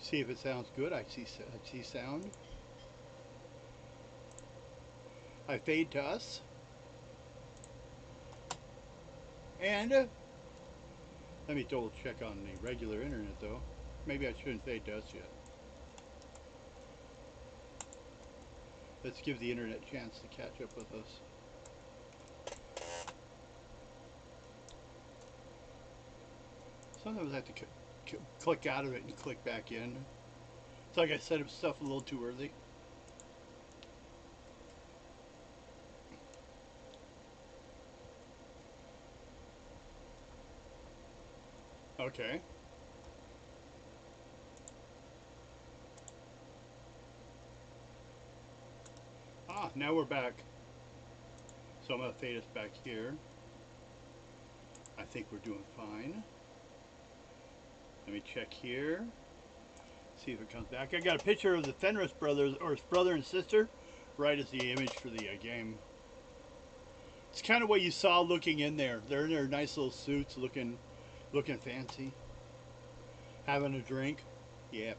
See if it sounds good. I see sound. I fade to us. And let me double check on the regular internet though. Maybe I shouldn't fade to us yet. Let's give the internet a chance to catch up with us. Sometimes I have to click out of it and click back in. It's like I set up stuff a little too early. Okay. Ah, now we're back. So I'm going to fade us back here. I think we're doing fine. Let me check here. See if it comes back. I got a picture of the Fenris brothers, or his brother and sister, right as the image for the game. It's kind of what you saw looking in there. They're in their nice little suits, looking fancy. Having a drink. Yep.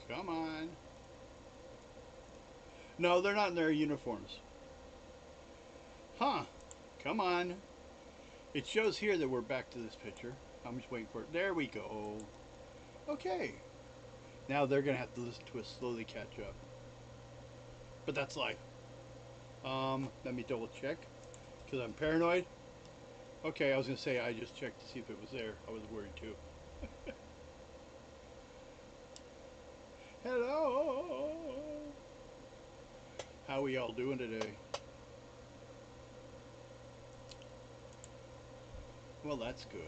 Come on. No, they're not in their uniforms. Huh. Come on. It shows here that we're back to this picture. I'm just waiting for it. There we go. Okay. Now they're going to have to listen to us slowly catch up. But that's life. Let me double check. Because I'm paranoid. Okay, I was going to say I just checked to see if it was there. I was worried too. Hello. How are we all doing today? Well, that's good.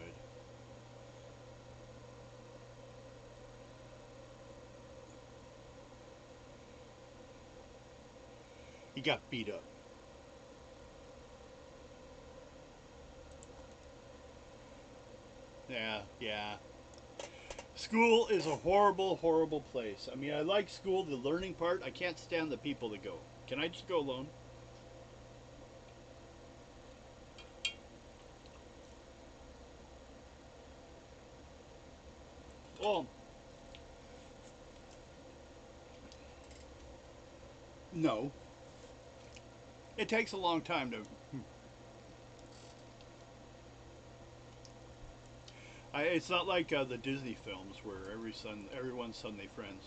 He got beat up. Yeah. School is a horrible, horrible place. I mean, I like school, the learning part. I can't stand the people that go. Can I just go alone? Well, no. It takes a long time to. It's not like the Disney films where everyone's suddenly friends.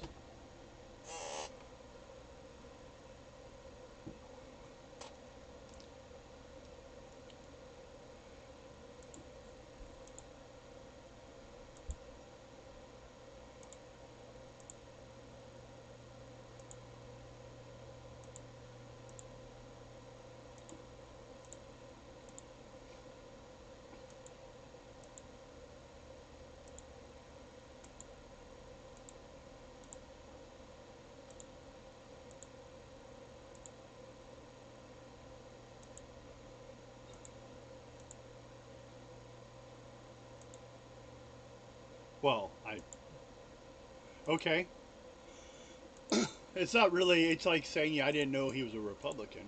Well, okay. It's not really. It's like saying, yeah, I didn't know he was a Republican.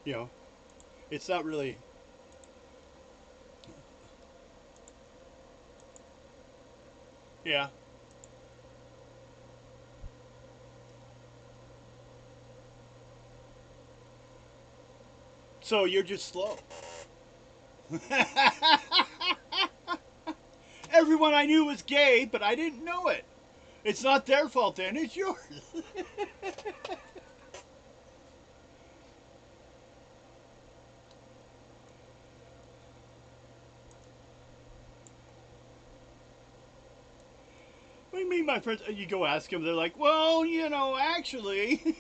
You know, it's not really. Yeah. So you're just slow. Everyone I knew was gay, but I didn't know it. It's not their fault then, it's yours. What do you mean, my friends? You go ask them, they're like, well, actually.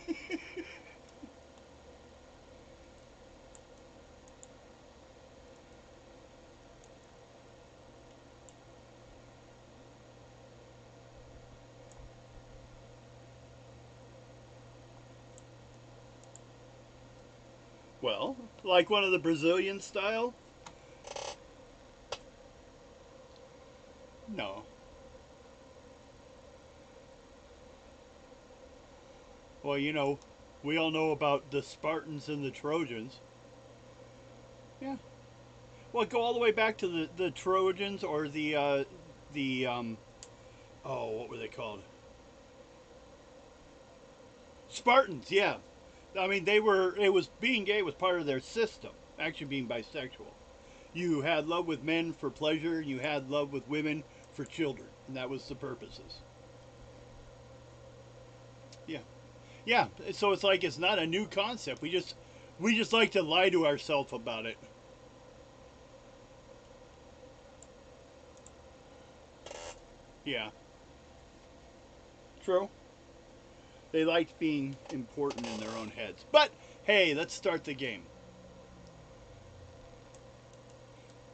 Well, like one of the Brazilian style? No. Well, we all know about the Spartans and the Trojans. Yeah. Well, go all the way back to the Trojans or the the oh, what were they called? Spartans, yeah. I mean, they were. It was being gay was part of their system. Actually, being bisexual, you had love with men for pleasure. You had love with women for children, and that was the purposes. Yeah, yeah. So it's like it's not a new concept. We just like to lie to ourselves about it. Yeah, true. They liked being important in their own heads. But hey, let's start the game.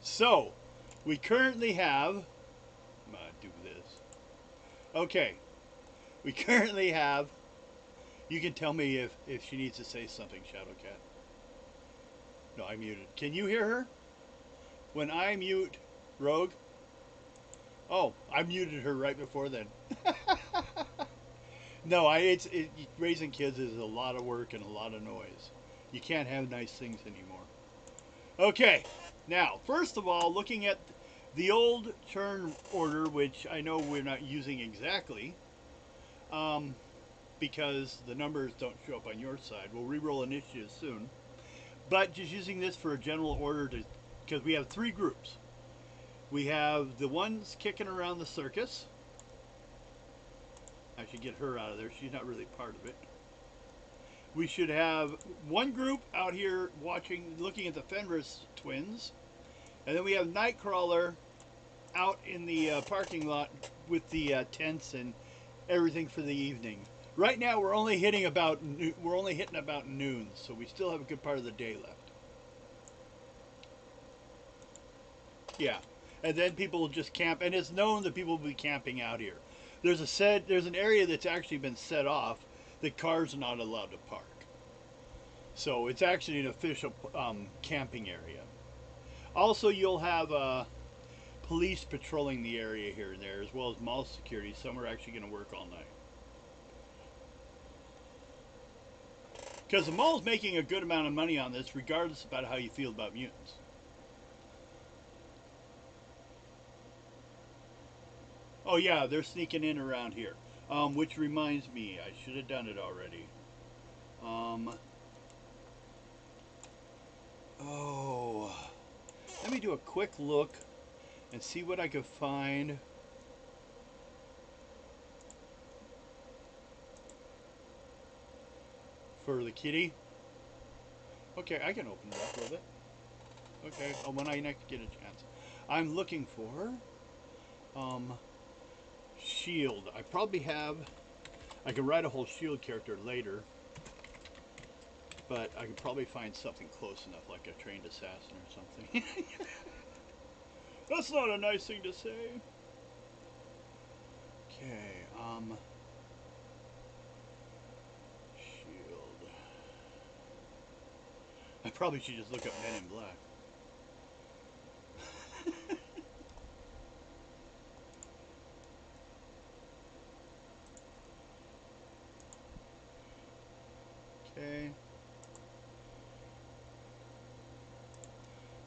So, we currently have. I'm gonna do this. Okay, we currently have. You can tell me if she needs to say something, Shadowcat. No, I muted. Can you hear her? When I mute Rogue. Oh, I muted her right before then. No, raising kids is a lot of work and a lot of noise. You can't have nice things anymore. Okay, now, first of all, looking at the old turn order, which I know we're not using exactly, um, because the numbers don't show up on your side. We'll re-roll initiatives soon. But just using this for a general order because we have three groups. We have the ones kicking around the circus. I should get her out of there. She's not really part of it. We should have one group out here looking at the Fenris Twins. And then we have Nightcrawler out in the parking lot with the tents and everything for the evening. Right now we're only hitting about noon, so we still have a good part of the day left. Yeah, and then people will just camp, and it's known that people will be camping out here. There's an area that's actually been set off that cars are not allowed to park. So it's actually an official camping area. Also, you'll have police patrolling the area here and there, as well as mall security. Some are actually going to work all night. Because the mall's making a good amount of money on this, regardless about how you feel about mutants. Oh yeah, they're sneaking in around here. Which reminds me, I should have done it already. Oh, let me do a quick look and see what I could find. For the kitty. Okay, I can open it up a little bit. Okay, when I next get a chance. I'm looking for shield. I probably have. I can write a whole shield character later, but I could probably find something close enough, like a trained assassin or something. That's not a nice thing to say. Okay, shield. I probably should just look up Men in Black. Okay.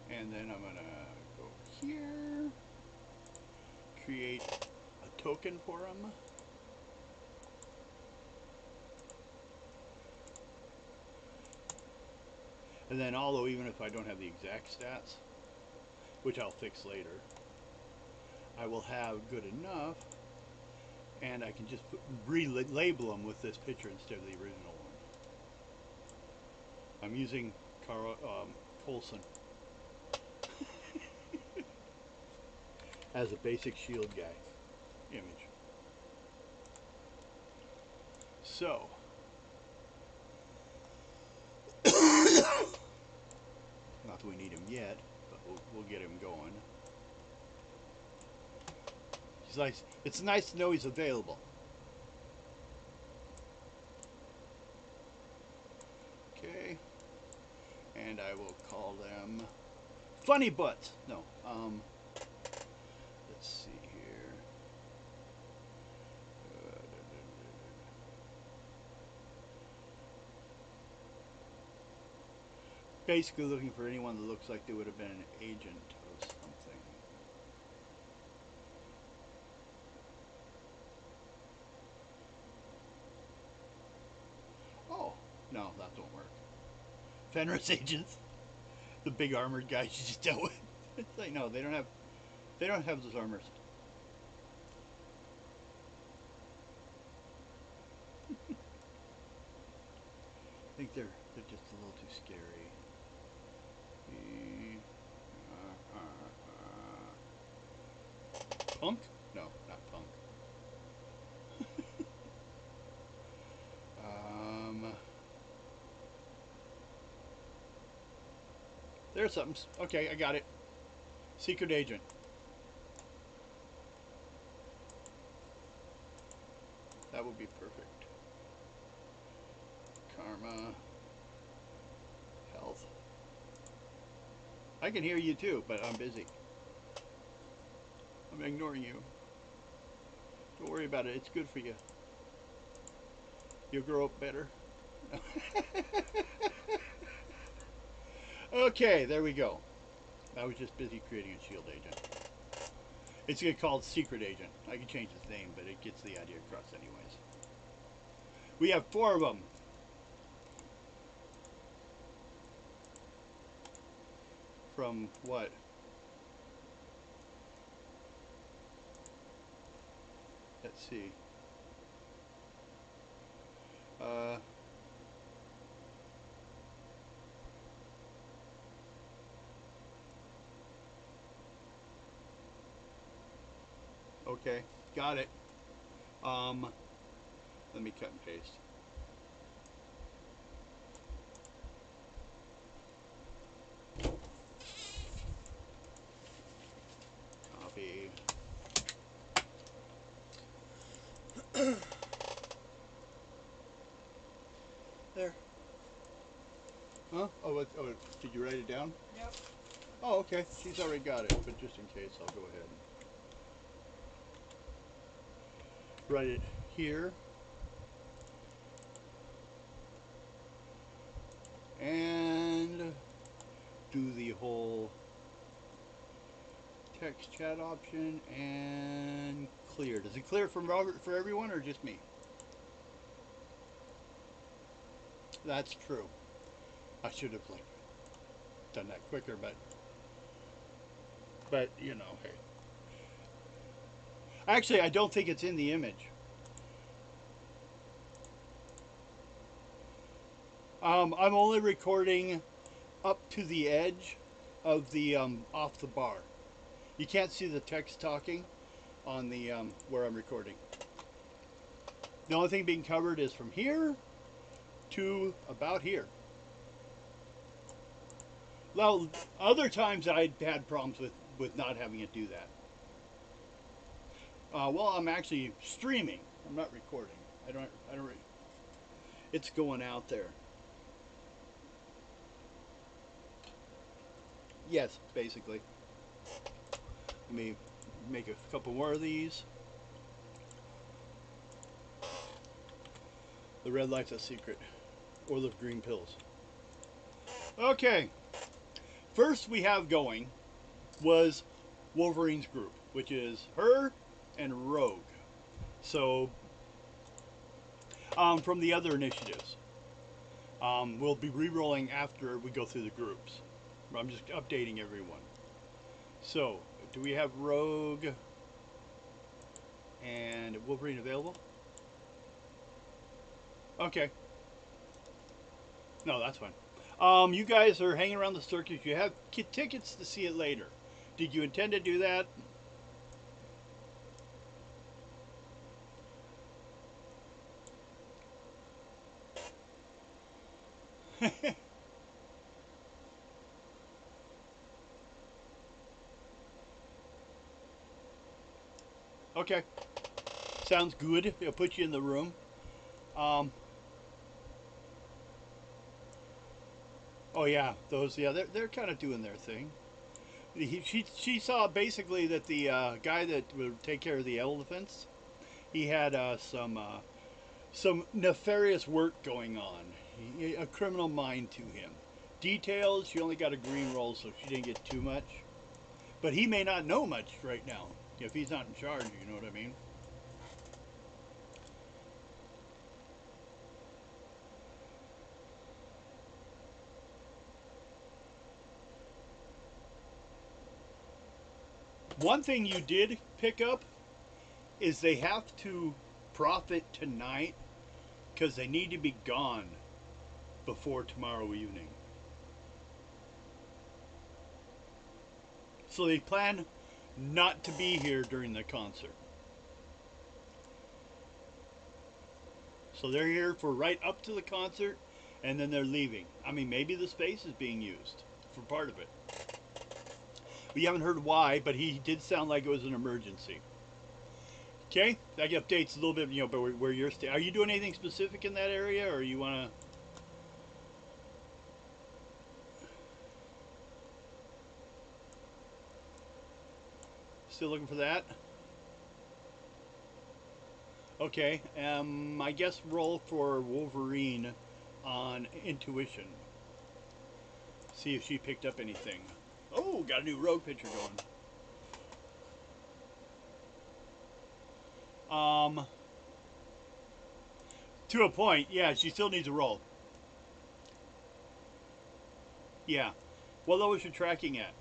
And then I'm gonna go here, create a token for him. And then, although even if I don't have the exact stats, which I'll fix later, I will have good enough, and I can just relabel them with this picture instead of the original one. I'm using Coulson as a basic shield guy image. So, not that we need him yet, but we'll get him going. It's nice to know he's available. Okay, and I will call them Funny Butts. No, let's see here. Basically looking for anyone that looks like they would have been an agent of something. Fenris agents, the big armored guys you just dealt with. It's like, no, they don't have those armors. I think they're just a little too scary. Punk? No, not punk. There's something. Okay, I got it. Secret agent. That would be perfect. Karma. Health. I can hear you too, but I'm busy. I'm ignoring you. Don't worry about it. It's good for you. You'll grow up better. Okay, there we go. I was just busy creating a shield agent. It's called Secret Agent. I can change its name, but it gets the idea across anyways. We have 4 of them. From what? Let's see. Okay, got it. Let me cut and paste. Copy. There. Huh? Oh, did you write it down? Yep. Oh, okay. She's already got it, but just in case, I'll go ahead and write it here. And do the whole text chat option and clear. Does it clear from Robert for everyone or just me? That's true. I should have like done that quicker, but you know, hey. Actually, I don't think it's in the image. I'm only recording up to the edge of the off the bar. You can't see the text talking on the where I'm recording. The only thing being covered is from here to about here. Well, other times I had problems with not having it do that. Well, I'm actually streaming. I'm not recording. I don't. It's going out there. Yes, basically. Let me make a couple more of these. The red light's a secret. Or the green pills. Okay. First we have going was Wolverine's group, which is her and Rogue. So, from the other initiatives. We'll be re-rolling after we go through the groups. I'm just updating everyone. So, do we have Rogue and Wolverine available? Okay. No, that's fine. You guys are hanging around the circus. You have tickets to see it later. Did you intend to do that? Okay. Sounds good. It'll put you in the room. Oh yeah, those. Yeah, they're kind of doing their thing. She saw basically that the guy that would take care of the elephants, he had some nefarious work going on. A criminal mind to him. Details. She only got a green roll, so she didn't get too much. But he may not know much right now if he's not in charge. You know what I mean? One thing you did pick up is they have to profit tonight because they need to be gone before tomorrow evening. So they plan not to be here during the concert. So they're here for right up to the concert, and then they're leaving. I mean, maybe the space is being used for part of it. We haven't heard why, but he did sound like it was an emergency. Okay, that updates a little bit, you know, but where you're staying. Are you doing anything specific in that area, or you want to? Still looking for that? Okay, I guess roll for Wolverine on intuition. See if she picked up anything. Oh, got a new rogue picture going. To a point, yeah, she still needs a roll. Yeah. What level is she tracking at?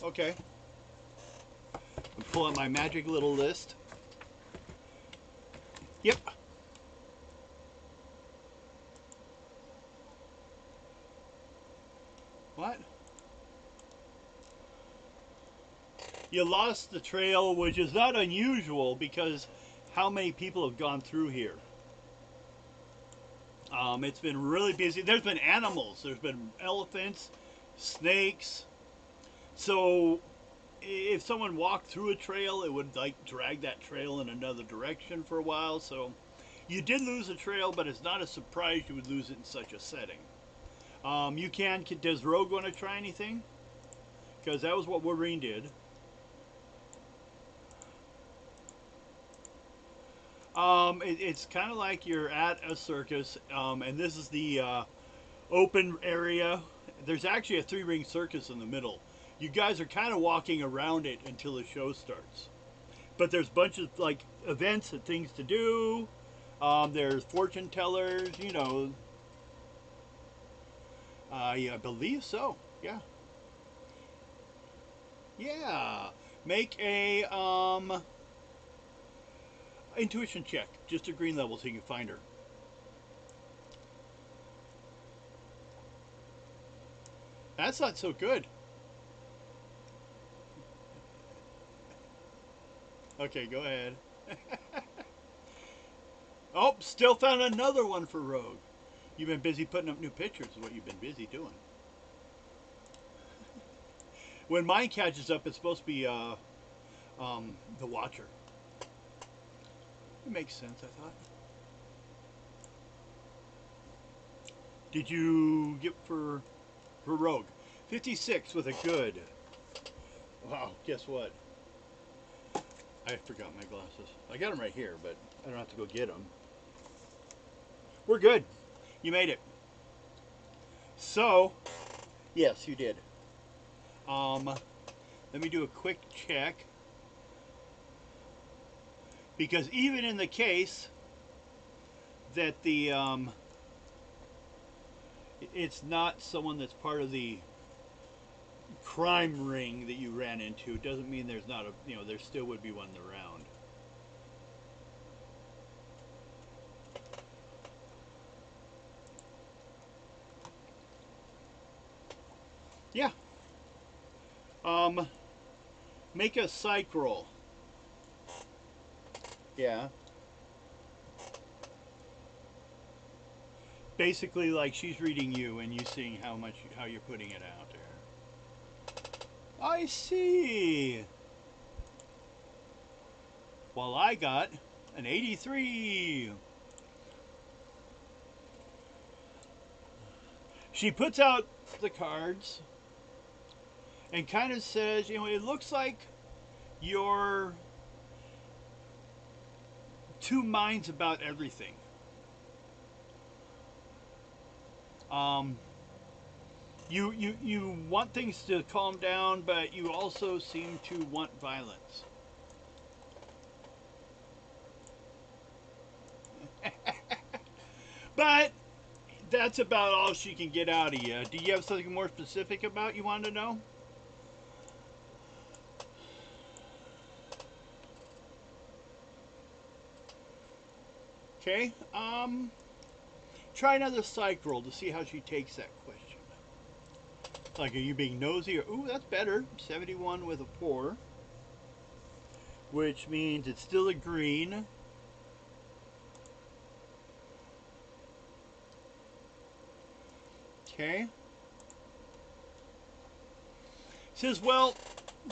Okay. I'm pulling my magic little list. Yep. What? You lost the trail, which is not unusual because how many people have gone through here? It's been really busy. There's been animals. There's been elephants, snakes. So if someone walked through a trail, it would like drag that trail in another direction for a while. So you did lose a trail, but it's not a surprise you would lose it in such a setting. You can. Does Rogue want to try anything? Because that was what Wolverine did. It's kind of like you're at a circus, and this is the open area. There's actually a three-ring circus in the middle. You guys are kind of walking around it until the show starts. But there's bunches of like events and things to do. There's fortune tellers, you know. Yeah, I believe so. Yeah. Yeah. Make a intuition check, just a green level, so you can find her. That's not so good. Okay, go ahead. Oh, still found another one for Rogue. You've been busy putting up new pictures, is what you've been busy doing. When mine catches up, it's supposed to be the Watcher. It makes sense, I thought. Did you get for Rogue? 56 with a good. Wow, guess what? I forgot my glasses. I got them right here, but I don't have to go get them. We're good. You made it. So, yes, you did. Let me do a quick check. Because even in the case that the it's not someone that's part of the crime ring that you ran into, doesn't mean there's not a, you know, there still would be one around. Yeah. Make a psych roll. Yeah. Basically, like she's reading you and you seeing how you're putting it out there. I see. Well, I got an 83. She puts out the cards and kind of says, you know, it looks like you're two minds about everything. You want things to calm down, but you also seem to want violence. But that's about all she can get out of you. Do you have something more specific about you want to know? Okay. Try another psych roll to see how she takes that question. Like, are you being nosy or... Ooh, that's better. 71 with a 4. Which means it's still a green. Okay. Says, well,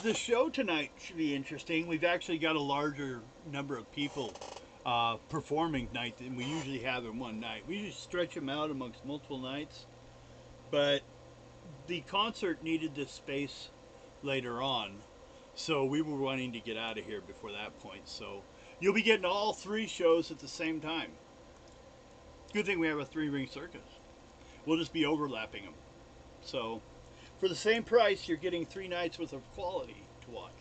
the show tonight should be interesting. We've actually got a larger number of people performing tonight than we usually have in one night. We usually stretch them out amongst multiple nights. But the concert needed this space later on. So we were wanting to get out of here before that point. So you'll be getting all 3 shows at the same time. Good thing we have a 3-ring circus. We'll just be overlapping them. So for the same price, you're getting 3 nights worth of quality to watch.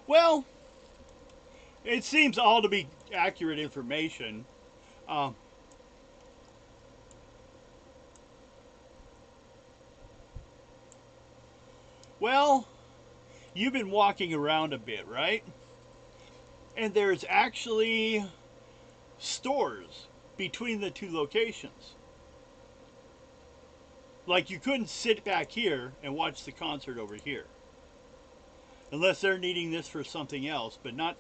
Well, it seems all to be accurate information. Well, you've been walking around a bit, right? And there's actually stores between the 2 locations. Like, you couldn't sit back here and watch the concert over here. Unless they're needing this for something else, but not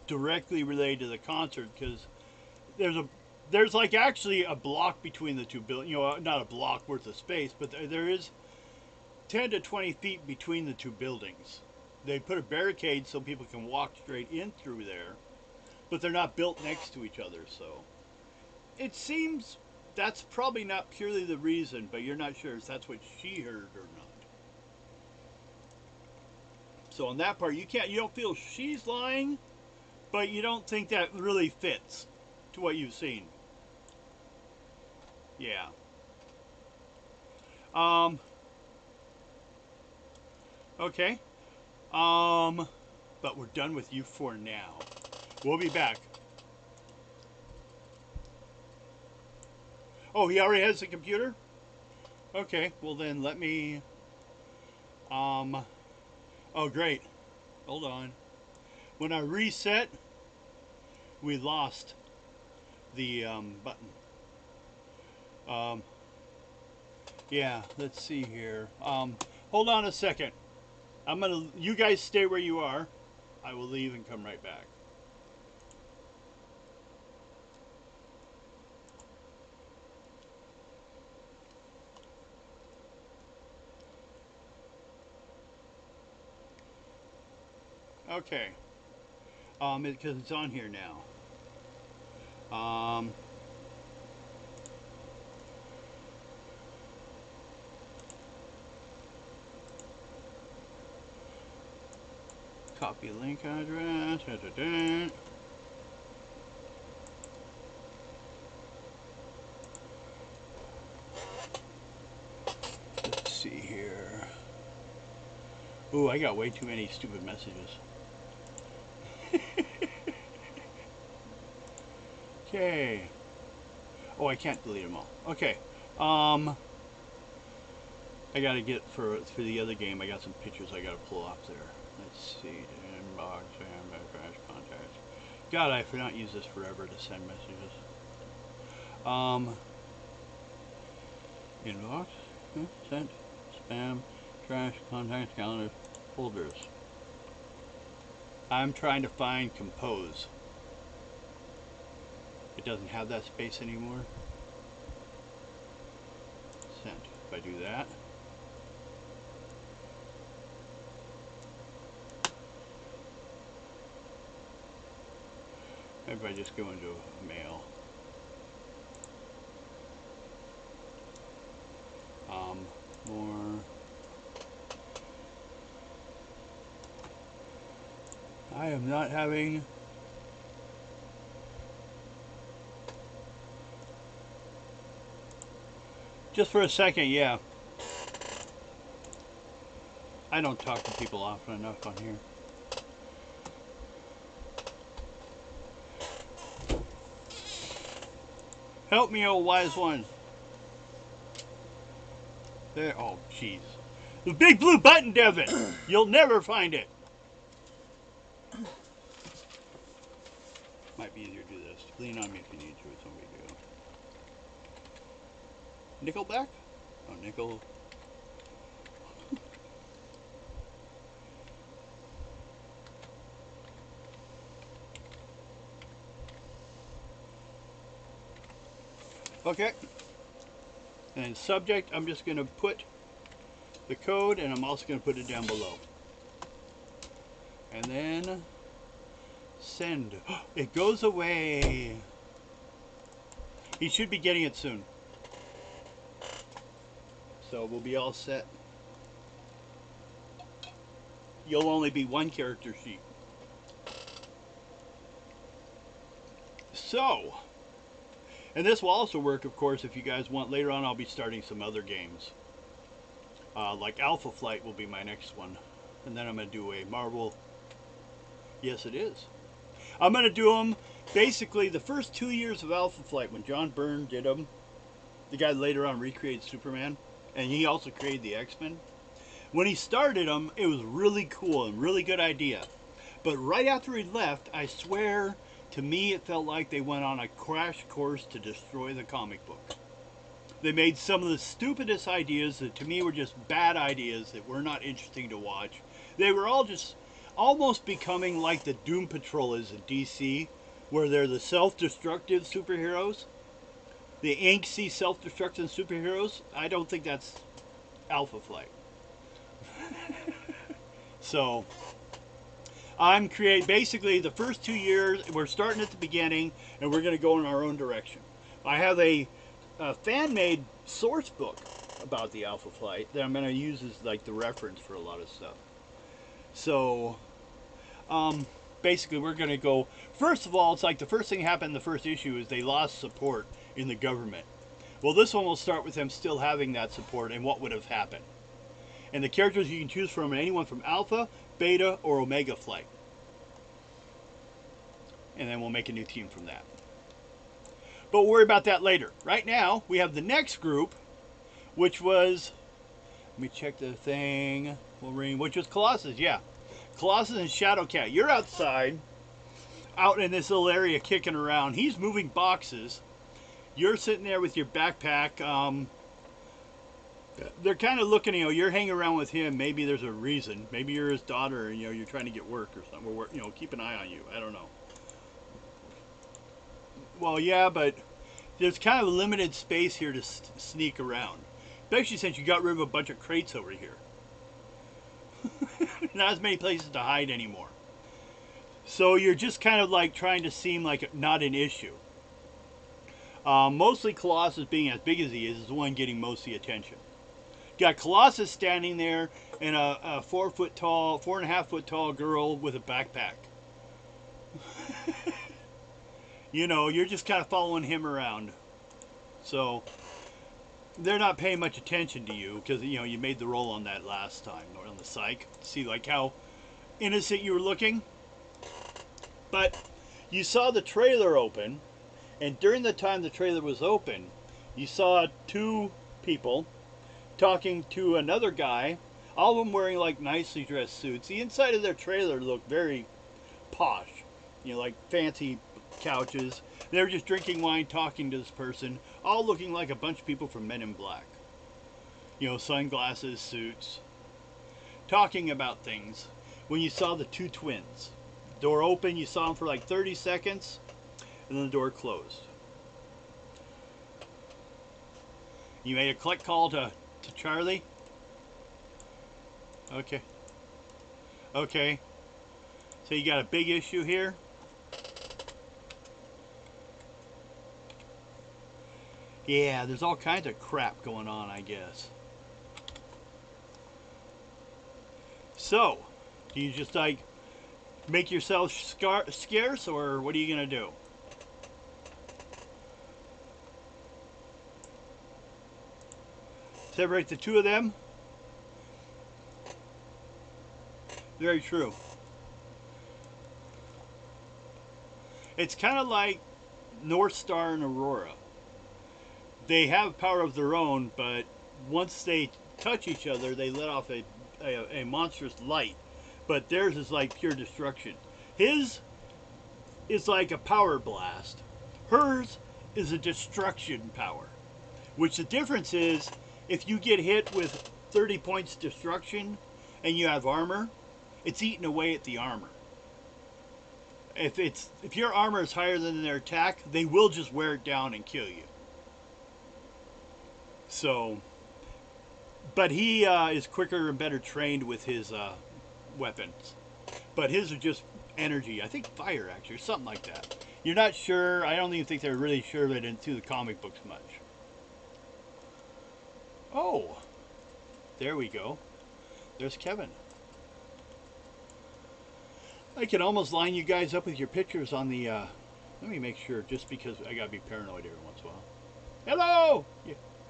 directly related to the concert, because there's like actually a block between the 2 buildings. You know, not a block worth of space, but there is 10 to 20 feet between the 2 buildings. They put a barricade so people can walk straight in through there, but they're not built next to each other, so it seems that's probably not purely the reason, but you're not sure if that's what she heard or not. So on that part, you don't feel she's lying, but you don't think that really fits to what you've seen. Yeah. Okay. But we're done with you for now. We'll be back. Oh, he already has the computer? Okay, well then let me... Oh, great. Hold on. When I reset, we lost the button. Yeah, let's see here. Hold on a second. You guys stay where you are. I will leave and come right back. Okay. Because it's on here now. Copy link address. Let's see here. Ooh, I got way too many stupid messages. Okay. Oh, I can't delete them all. Okay. I gotta get for the other game. I got some pictures I gotta pull off there. Let's see. Inbox and trash contacts. God, I cannot use this forever to send messages. Inbox, sent, spam, trash, contacts, calendar, folders. I'm trying to find compose. It doesn't have that space anymore. Sent. If I do that. Maybe I just go into mail. More. I am not having. Just for a second, yeah. I don't talk to people often enough on here. Help me, oh wise one. There. Oh, jeez. The big blue button, Devin. You'll never find it. Might be easier to do this. Lean on me if you need to. It's no big deal. Nickelback? Oh, nickel. Okay. And subject, I'm just going to put the code, and I'm also going to put it down below. And then send. It goes away. He should be getting it soon. So we'll be all set. You'll only be one character sheet. So, and this will also work, of course, if you guys want. Later on, I'll be starting some other games. Like Alpha Flight will be my next one. And then I'm going to do a Marvel. Yes, it is. I'm going to do them basically the first 2 years of Alpha Flight when John Byrne did them. The guy later on recreated Superman. And he also created the X-Men. When he started them, it was really cool and really good idea. But right after he left, I swear, to me it felt like they went on a crash course to destroy the comic book. They made some of the stupidest ideas that to me were just bad ideas that were not interesting to watch. They were all just almost becoming like the Doom Patrol is in DC, where they're the self-destructive superheroes. The angsty self-destructive superheroes. I don't think that's Alpha Flight. So I'm creating basically the first 2 years. We're starting at the beginning, and we're going to go in our own direction. I have a fan-made source book about the Alpha Flight that I'm going to use as like the reference for a lot of stuff. So basically we're going to go, first of all, it's like the first thing happened in the first issue is they lost support in the government. Well, this one will start with them still having that support and what would have happened. And the characters you can choose from are anyone from Alpha, Beta, or Omega Flight. And then we'll make a new team from that. But we'll worry about that later. Right now, we have the next group, which was, let me check the thing, Wolverine, which was Colossus, yeah. Colossus and Shadowcat. You're outside, out in this little area kicking around. He's moving boxes. You're sitting there with your backpack. They're kind of looking, you're hanging around with him. Maybe there's a reason. Maybe you're his daughter and, you're trying to get work or something. Or, keep an eye on you. I don't know. Well, yeah, but there's kind of a limited space here to sneak around. Especially since you got rid of a bunch of crates over here. Not as many places to hide anymore. So you're just kind of like trying to seem like not an issue. Mostly Colossus, being as big as he is the one getting most of the attention. Got Colossus standing there and a 4.5 foot tall girl with a backpack. You're just kind of following him around. So they're not paying much attention to you because, you made the roll on that last time, or on the psych. See, like how innocent you were looking? But you saw the trailer open, and during the time the trailer was open, you saw two people talking to another guy, all of them wearing like nicely dressed suits. The inside of their trailer looked very posh, like fancy couches. They were just drinking wine, talking to this person, all looking like a bunch of people from Men in Black. Sunglasses, suits, talking about things. When you saw the two twins, door open, you saw them for like 30 seconds, and then the door closed. You made a click call to Charlie? Okay. Okay. So you got a big issue here? Yeah, there's all kinds of crap going on, I guess. So, do you just like make yourself scarce, or what are you going to do? Separate the two of them? Very true. It's kind of like North Star and Aurora. They have power of their own, but once they touch each other, they let off a monstrous light. But theirs is like pure destruction. His is like a power blast. Hers is a destruction power. Which the difference is, if you get hit with 30 points destruction and you have armor, it's eating away at the armor. If your armor is higher than their attack, they will just wear it down and kill you. So, but he is quicker and better trained with his weapons. But his are just energy. I think fire, actually, or something like that. You're not sure. I don't even think they're really sure of it into the comic books much. Oh, there we go. There's Kevin. I can almost line you guys up with your pictures on the, let me make sure, just because I gotta be paranoid every once in a while. Hello!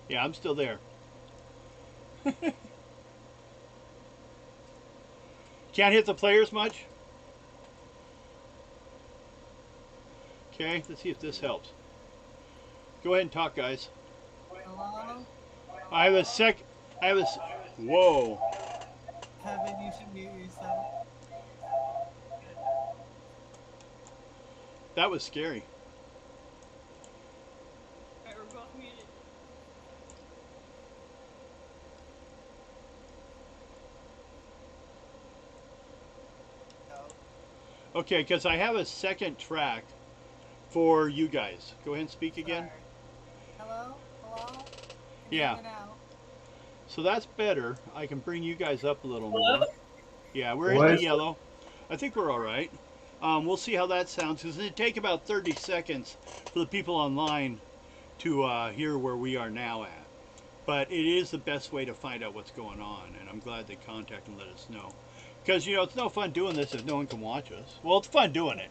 Yeah, I'm still there. Can't hit the players much? Okay, let's see if this helps. Go ahead and talk, guys. Hello? Whoa. Kevin, you should mute yourself. That was scary. Alright, we're both muted. No. Okay, because I have a second track for you guys. Go ahead and speak again. Sorry. Hello? Hello? Yeah. So that's better. I can bring you guys up a little more. Yeah, we're in the yellow. I think we're all right. We'll see how that sounds, because it'd take about 30 seconds for the people online to hear where we are now at. But it is the best way to find out what's going on, and I'm glad they contacted and let us know. Because, you know, it's no fun doing this if no one can watch us. Well, it's fun doing it,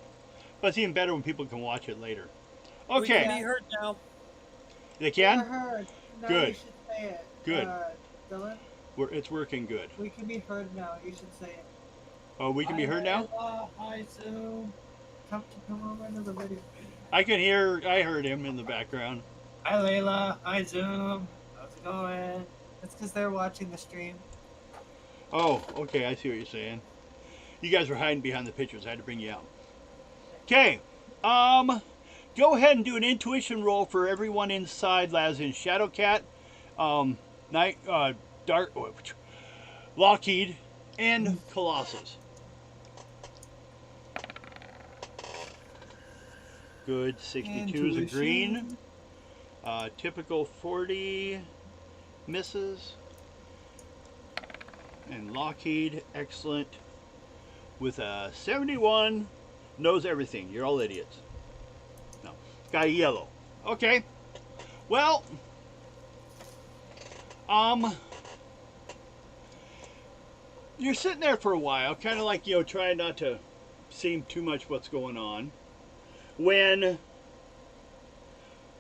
but it's even better when people can watch it later. Okay. We can be heard now. They can? We're heard. Now Good. You should say it. Good. Dylan? It's working good. We can be heard now. You should say it. Oh, we can be heard now? Hi, Zoom. Come over into the video. I heard him in the background. Hi, Layla. Hi, Zoom. How's it going? That's because they're watching the stream. Oh, okay, I see what you're saying. You guys were hiding behind the pictures. I had to bring you out. Okay, go ahead and do an intuition roll for everyone inside, as in Shadowcat, Lockheed, and Colossus. Good, 62 is a green. Typical 40 misses. And Lockheed, excellent. With a 71, knows everything. You're all idiots. No, got a yellow. Okay. Well, you're sitting there for a while, kind of like, you know, trying not to seem too much what's going on, when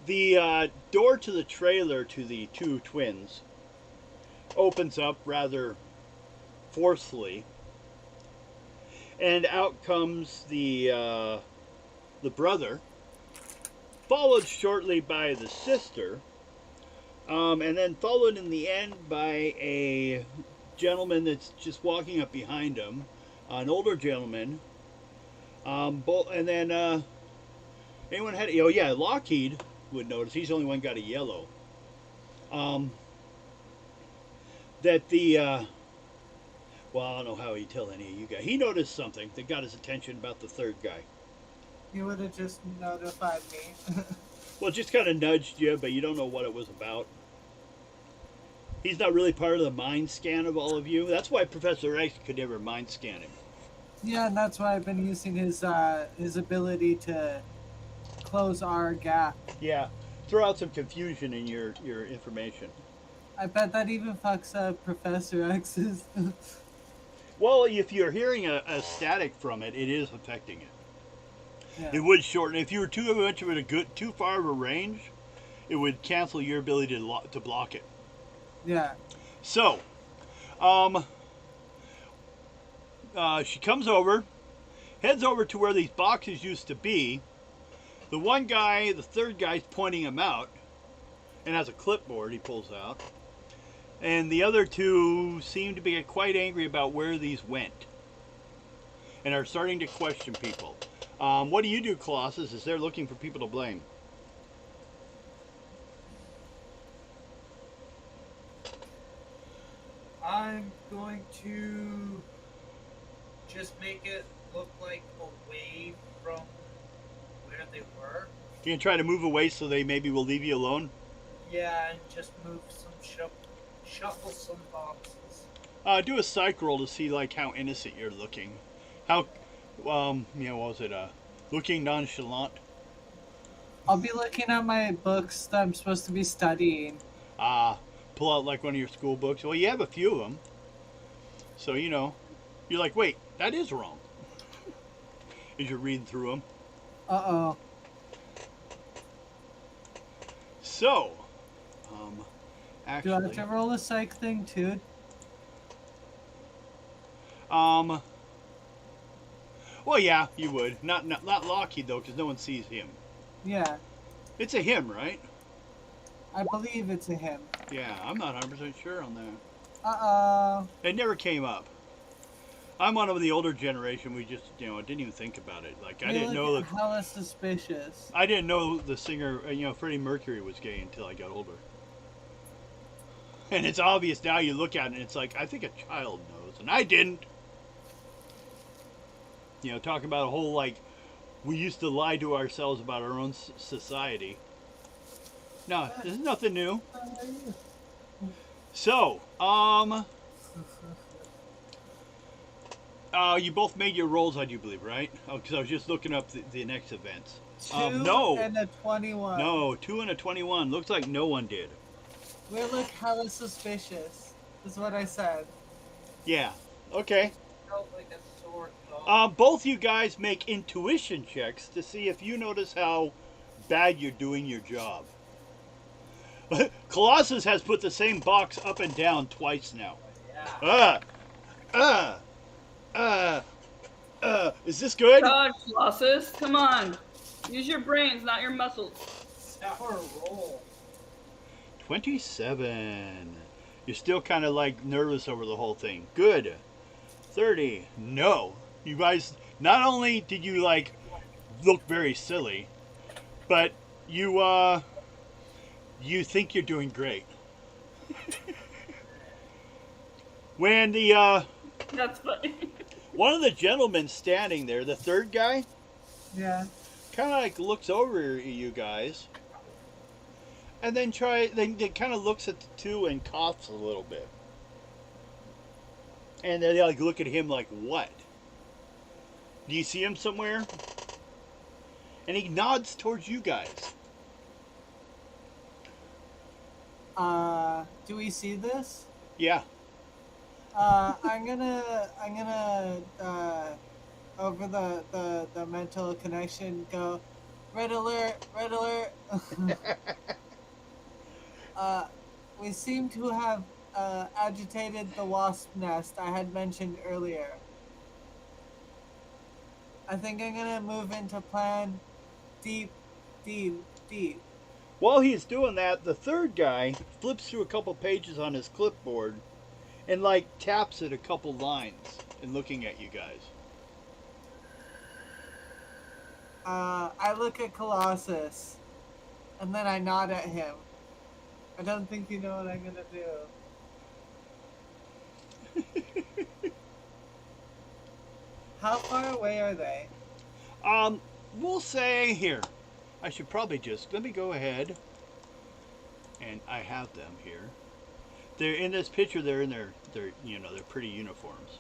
the door to the trailer to the two twins opens up rather forcefully, and out comes the brother, followed shortly by the sister, and then followed in the end by a gentleman that's just walking up behind him, an older gentleman, and then anyone had, oh yeah, Lockheed would notice, he's the only one got a yellow, that the well, I don't know how he'd tell any of you guys. He noticed something that got his attention about the third guy. You would have just notified me. Well, just kind of nudged you, but you don't know what it was about. He's not really part of the mind scan of all of you. That's why Professor X could never mind scan him. Yeah, and that's why I've been using his ability to close our gap. Yeah, throw out some confusion in your information. I bet that even fucks up Professor X's. Well, if you're hearing a static from it, it is affecting it. Yeah. It would shorten. If you were too much of it too far of a range, it would cancel your ability to block it. Yeah. So, she comes over, heads over to where these boxes used to be. The one guy, the third guy's pointing him out, and has a clipboard he pulls out. And the other two seem to be quite angry about where these went and are starting to question people. What do you do, Colossus, is they're looking for people to blame? I'm going to just make it look like away from where they were. You can try to move away so they maybe will leave you alone? Yeah, and just move some shuffle some boxes. Do a psych roll to see like how innocent you're looking. How, what was it? Looking nonchalant. I'll be looking at my books that I'm supposed to be studying. Pull out like one of your school books. Well, you have a few of them. So, you're like, wait, that is wrong. As you're reading through them. Uh-oh. So, Do I have actually, to roll a psych thing too? well, yeah, you would. Not Lockheed though, because no one sees him. Yeah, It's a him, right? I believe it's a him. Yeah, I'm not 100% sure on that. Uh-oh. It never came up. I'm one of the older generation. We just, didn't even think about it. Like I didn't know that. Hella suspicious. I didn't know the singer, Freddie Mercury was gay until I got older. And it's obvious now. You look at it, and it's like I think a child knows, and I didn't. Talking about a whole like we used to lie to ourselves about our own society. No, this is nothing new. So, you both made your rolls, I do believe, right? Oh, because I was just looking up the next events. 2 No. and a 21. No, 2 and a 21. Looks like no one did. We look hella suspicious, is what I said. Yeah. Okay. Felt like a sore thumb. Both you guys make intuition checks to see if you notice how bad you're doing your job. Colossus has put the same box up and down twice now. Yeah. Is this good? God, Colossus, come on. Use your brains, not your muscles. Sour roll. 27. You're still kind of like nervous over the whole thing. Good. 30. No. You guys, not only did you like look very silly, but you think you're doing great. When the That's funny. one of the gentlemen standing there, the third guy, Yeah. kind of like looks over at you guys, and then kind of looks at the two and coughs a little bit, and they like look at him like, what? Do you see him somewhere? And he nods towards you guys. Do we see this? Yeah. I'm gonna over the mental connection go, red alert, red alert. We seem to have agitated the wasp nest I had mentioned earlier. I think I'm gonna move into plan deep. While he's doing that, the third guy flips through a couple pages on his clipboard and like taps at a couple lines and looking at you guys. I look at Colossus, and then I nod at him. I don't think you know what I'm gonna do. How far away are they? We'll say here. I should probably let me go ahead, and I have them here. They're in this picture. They're in their pretty uniforms.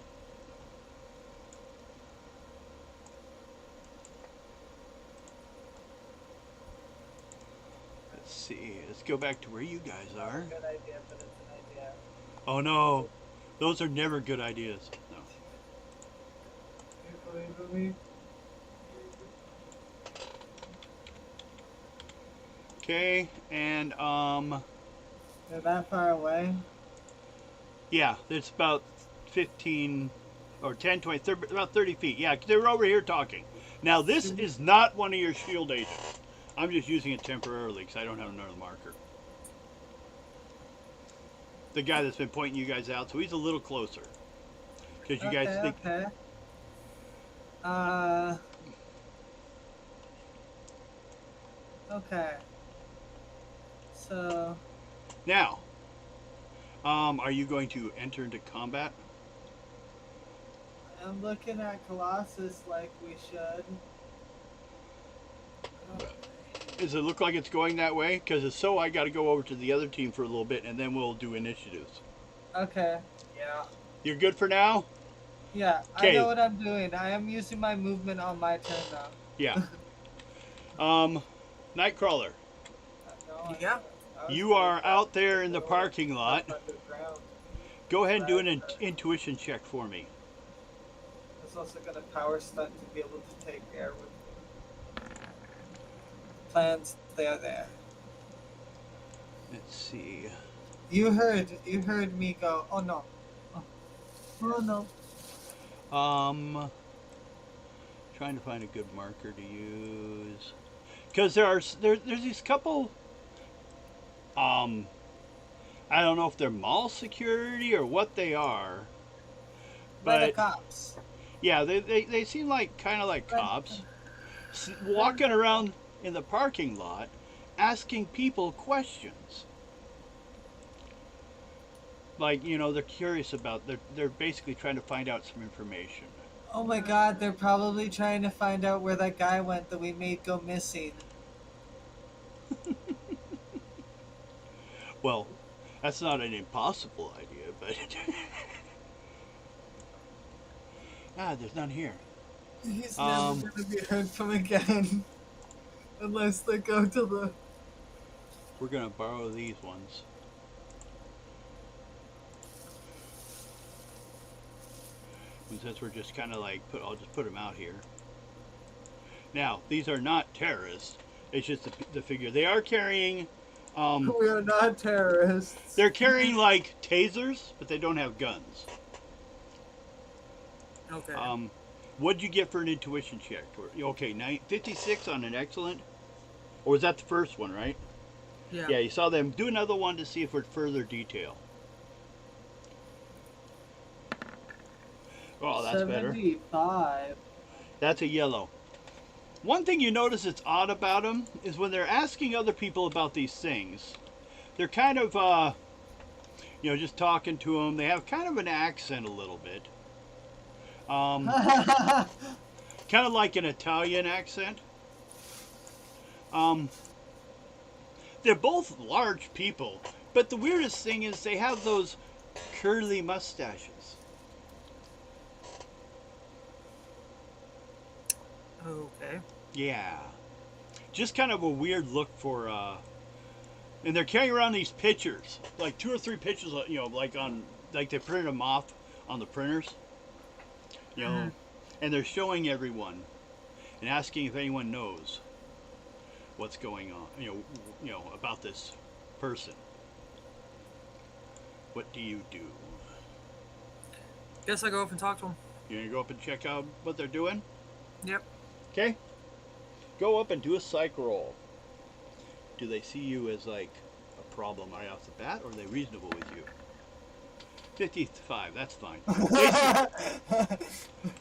Let's see. Let's go back to where you guys are. Good idea, but it's an idea. Oh no, those are never good ideas. No. You believe in me? Okay, and They're that far away? yeah, it's about 15 or 10, 20, 30, about 30 feet. Yeah, they were over here talking. Now, this is not one of your shield agents. I'm just using it temporarily because I don't have another marker. The guy that's been pointing you guys out, so he's a little closer. Because you guys think... Okay. Okay. So... Now, are you going to enter into combat? I'm looking at Colossus like we should. Does it look like it's going that way? Because if so, I got to go over to the other team for a little bit, and then we'll do initiatives. Okay. Yeah. You're good for now? Yeah, I know what I'm doing. I am using my movement on my turn now. Yeah. Nightcrawler, Yeah. you are out there in the parking lot. Go ahead and do an intuition check for me. I was also going to power stunt to be able to take air with me. Plans, they are there. Let's see. You heard me go, oh no. Oh no. Trying to find a good marker to use. Because there's these couple, I don't know if they're mall security or what they are. By the But cops. yeah, they seem like kind of like cops. Walking around in the parking lot asking people questions. Like, you know, they're curious about, they're basically trying to find out some information. Oh my god, they're probably trying to find out where that guy went that we made go missing. Well, that's not an impossible idea, but... there's none here. He's never going to be heard from again. Unless they go to the... We're going to borrow these ones. And since we're just kind of like, I'll just put them out here. Now, these are not terrorists. It's just the figure. They are carrying... we are not terrorists. They're carrying, like, tasers, but they don't have guns. Okay. What'd you get for an intuition check? Okay, 56 on an excellent. Or was that the first one, right? Yeah. Yeah, you saw them. Do another one to see if we're further detail. Oh, that's 75. better. That's a yellow. One thing you notice that's odd about them is when they're asking other people about these things, they're kind of, just talking to them. They have kind of an accent a little bit. Kind of like an Italian accent. They're both large people, but the weirdest thing is they have those curly mustaches. Okay. Yeah. Just kind of a weird look for, and they're carrying around these pictures, like 2 or 3 pictures, like they printed them off on the printers, and they're showing everyone and asking if anyone knows what's going on, about this person. What do you do? Guess I go up and talk to him. You gonna go up and check out what they're doing? Yep. Okay. Go up and do a psych roll. Do they see you as like a problem right off the bat, or are they reasonable with you? 55, that's fine.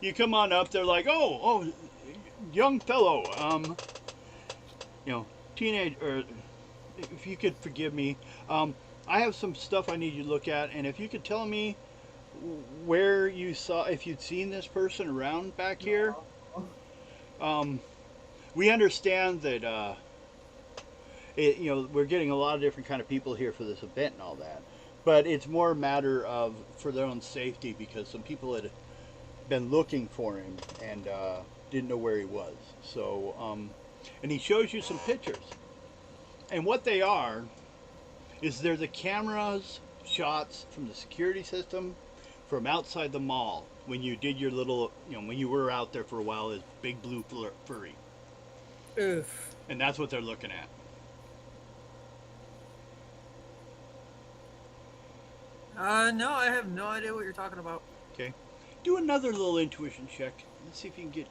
You come on up, they're like, oh, young fellow, teenage, or if you could forgive me, I have some stuff I need you to look at, and if you could tell me where you saw, if you'd seen this person around back here. We understand that, we're getting a lot of different kind of people here for this event and all that. But it's more a matter of for their own safety, because some people had been looking for him and didn't know where he was. So, and he shows you some pictures. And what they are is they're the cameras shots from the security system from outside the mall when you did your little, when you were out there for a while as Big Blue Furry. Oof. And that's what they're looking at. No, I have no idea what you're talking about. Okay. Do another little intuition check. Let's see if you can get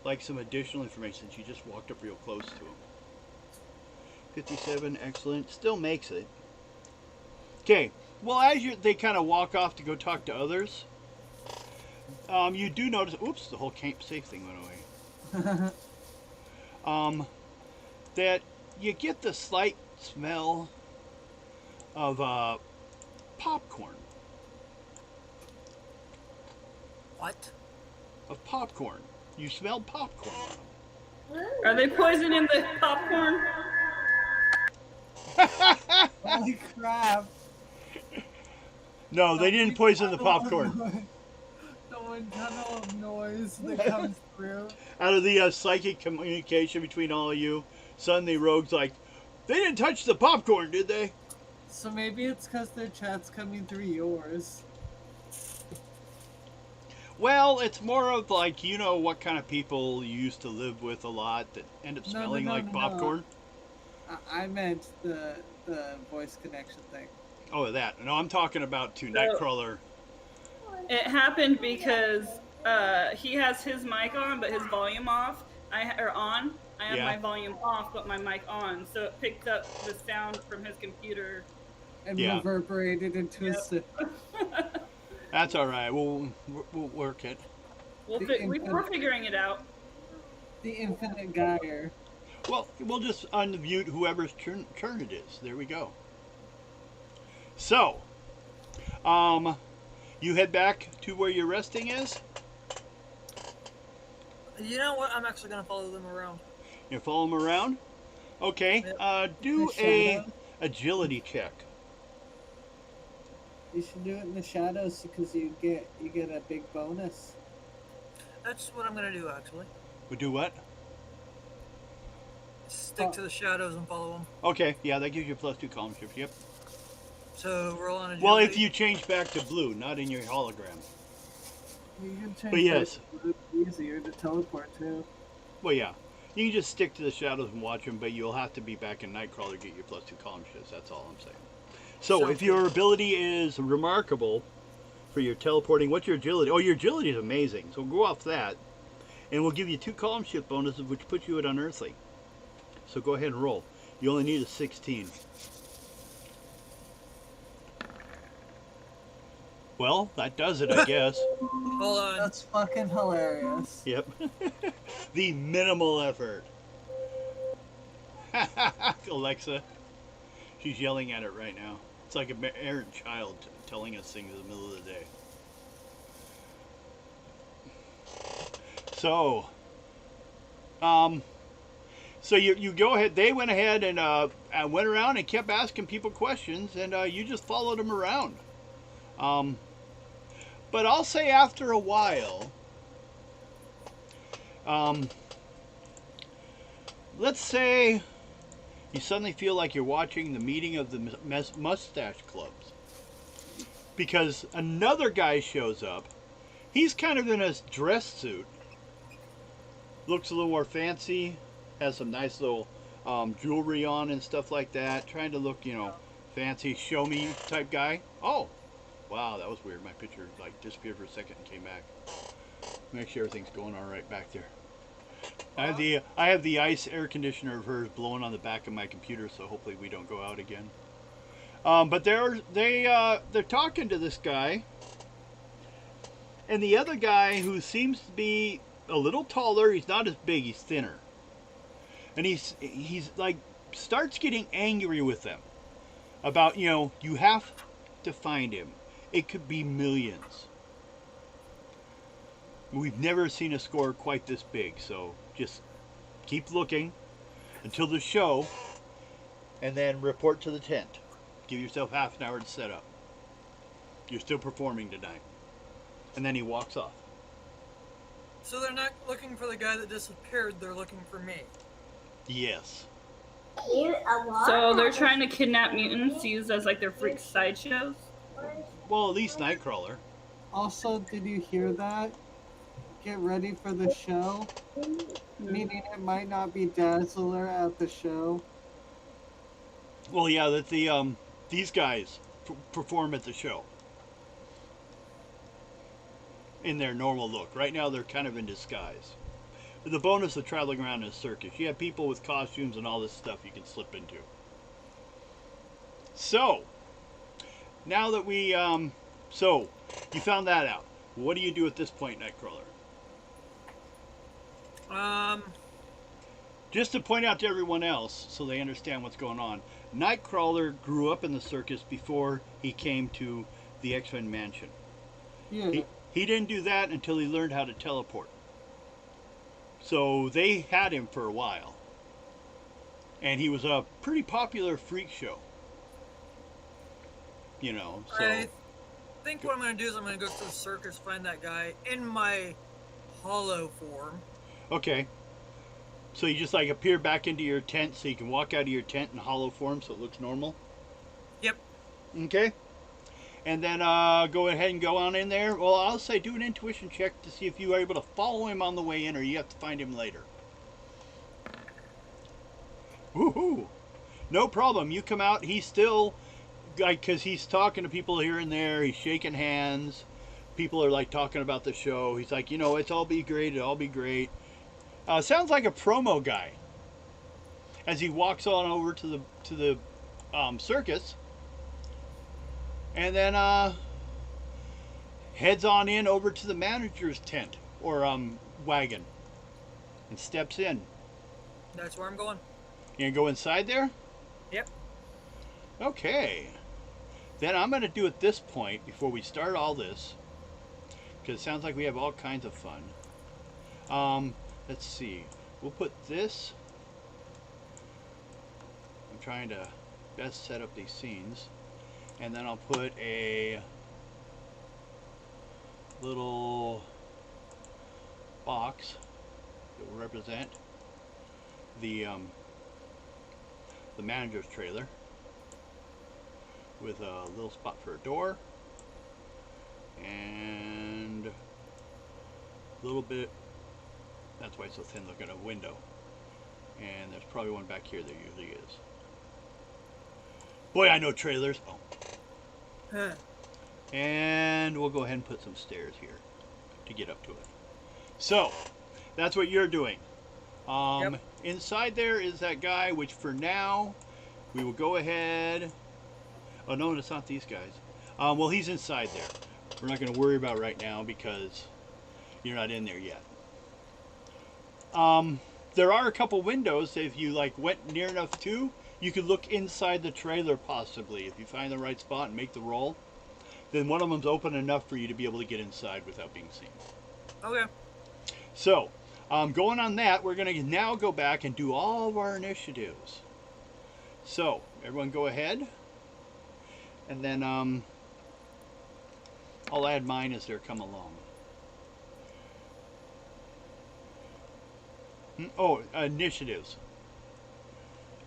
like some additional information since you just walked up real close to him. 57, excellent. Still makes it. Okay. Well, as they kind of walk off to go talk to others, you do notice. Oops, the whole camp safe thing went away. That you get the slight smell of popcorn. What? Of popcorn. You smell popcorn on them. Are they poisoning the popcorn? Holy crap. No, they didn't poison the popcorn. The one tunnel of noise that comes through. Out of the psychic communication between all of you, suddenly Rogue's like, they didn't touch the popcorn, did they? So maybe it's because their chat's coming through yours. Well, it's more of like, you know what kind of people you used to live with a lot that end up smelling like popcorn? I meant the voice connection thing. Oh, that. No, I'm talking about to Nightcrawler. It happened because he has his mic on, but his volume off. On. I have my volume off, but my mic on, so it picked up the sound from his computer and reverberated into his system. That's all right. We'll work it. We're figuring it out. The infinite gyre. Well, we'll just unmute whoever's turn it is. There we go. So, you head back to where your resting is? You know what? I'm actually gonna follow them around. You follow them around? Okay. Do a agility check. You should do it in the shadows because you get a big bonus. That's what I'm gonna do, actually. We do what? Stick to the shadows and follow them. Okay, yeah, that gives you +2 column shift. Yep. So roll on agility. Well, if you change back to blue, not in your hologram. You can change But yes. It's easier to teleport too. Well, yeah. You can just stick to the shadows and watch them, but you'll have to be back in Nightcrawler to get your +2 column shifts. That's all I'm saying. So, if your ability is remarkable for your teleporting, what's your agility? Oh, your agility is amazing. So go off that, and we'll give you 2 column shift bonuses, which puts you at unearthly. So go ahead and roll. You only need a 16. Well, that does it, I guess. Hold on. That's fucking hilarious. Yep. The minimal effort. Alexa. She's yelling at it right now. It's like an errant child telling us things in the middle of the day. So, so you go ahead. They went ahead and went around and kept asking people questions, and you just followed them around. But I'll say after a while, let's say you suddenly feel like you're watching the meeting of the mustache clubs. Because another guy shows up. He's kind of in a dress suit. Looks a little more fancy. Has some nice little jewelry on and stuff like that. Trying to look, fancy, show me type guy. Oh, wow, that was weird. My picture disappeared for a second and came back. Make sure everything's going all right back there. I have the ice air conditioner of hers blowing on the back of my computer, so hopefully we don't go out again. But they're talking to this guy, and the other guy who seems to be a little taller. He's not as big. He's thinner, and he's like starts getting angry with them about you have to find him. It could be millions. We've never seen a score quite this big, so just keep looking until the show, and then report to the tent. Give yourself half an hour to set up. You're still performing tonight. And then he walks off. So they're not looking for the guy that disappeared, they're looking for me. Yes. So they're trying to kidnap mutants, used as their freak sideshows? Well, at least Nightcrawler. Also, did you hear that? Get ready for the show. Meaning it might not be Dazzler at the show. Well, yeah, that these guys perform at the show in their normal look. Right now, they're kind of in disguise. The bonus of traveling around in a circus, you have people with costumes and all this stuff you can slip into. So, now that we, so you found that out. What do you do at this point, Nightcrawler? Just to point out to everyone else so they understand what's going on, Nightcrawler grew up in the circus before he came to the X-Men mansion. Yeah. He didn't do that until he learned how to teleport. So they had him for a while. And he was a pretty popular freak show. You know, so... I think what I'm going to do is I'm going to go to the circus, find that guy in my hollow form. Okay. So you just like appear back into your tent so you can walk out of your tent in hollow form so it looks normal? Yep. Okay. And then go ahead and go on in there. Well, I'll say do an intuition check to see if you are able to follow him on the way in or you have to find him later. Woohoo! No problem. You come out. He's still, like, because he's talking to people here and there. He's shaking hands. People are, like, talking about the show. He's like, you know, it's all be great. It'll all be great. Sounds like a promo guy. As he walks on over to the circus. And then heads on in over to the manager's tent or wagon and steps in. That's where I'm going. You gonna go inside there? Yep. Okay. Then I'm gonna do at this point before we start all this, because it sounds like we have all kinds of fun. Let's see. We'll put this. I'm trying to best set up these scenes. And then I'll put a little box that will represent the manager's trailer with a little spot for a door and a little bit, that's why it's so thin, look at a window, and there's probably one back here, there usually is. Boy, I know trailers. Oh. Huh. And we'll go ahead and put some stairs here to get up to it. So, that's what you're doing. Yep. Inside there is that guy, which for now, we will go ahead... Oh, no, it's not these guys. Well, he's inside there. We're not going to worry about right now because you're not in there yet. There are a couple windows that if you like went near enough to, you could look inside the trailer possibly. If you find the right spot and make the roll, then one of them's open enough for you to be able to get inside without being seen. Okay. So, going on that, we're going to now go back and do all of our initiatives. So, everyone go ahead. And then I'll add mine as they come along. Oh, initiatives.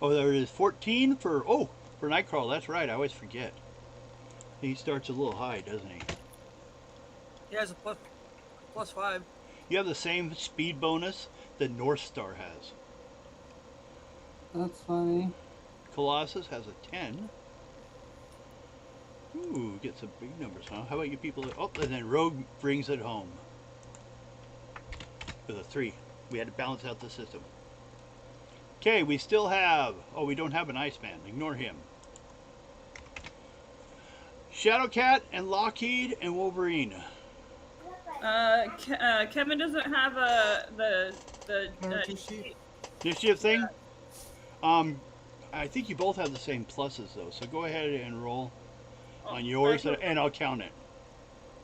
Oh, there is 14 for Nightcrawler. That's right. I always forget. He starts a little high, doesn't he? He has a plus 5. You have the same speed bonus that North Star has. That's funny. Colossus has a 10. Ooh, get some big numbers, huh? How about you people? Oh, and then Rogue brings it home with a 3. We had to balance out the system. Okay, we still have... Oh, we don't have an Iceman. Ignore him. Shadowcat and Lockheed and Wolverine. Kevin doesn't have the Character sheet. Initiative thing? I think you both have the same pluses, though. So go ahead and roll on yours, and I'll count it.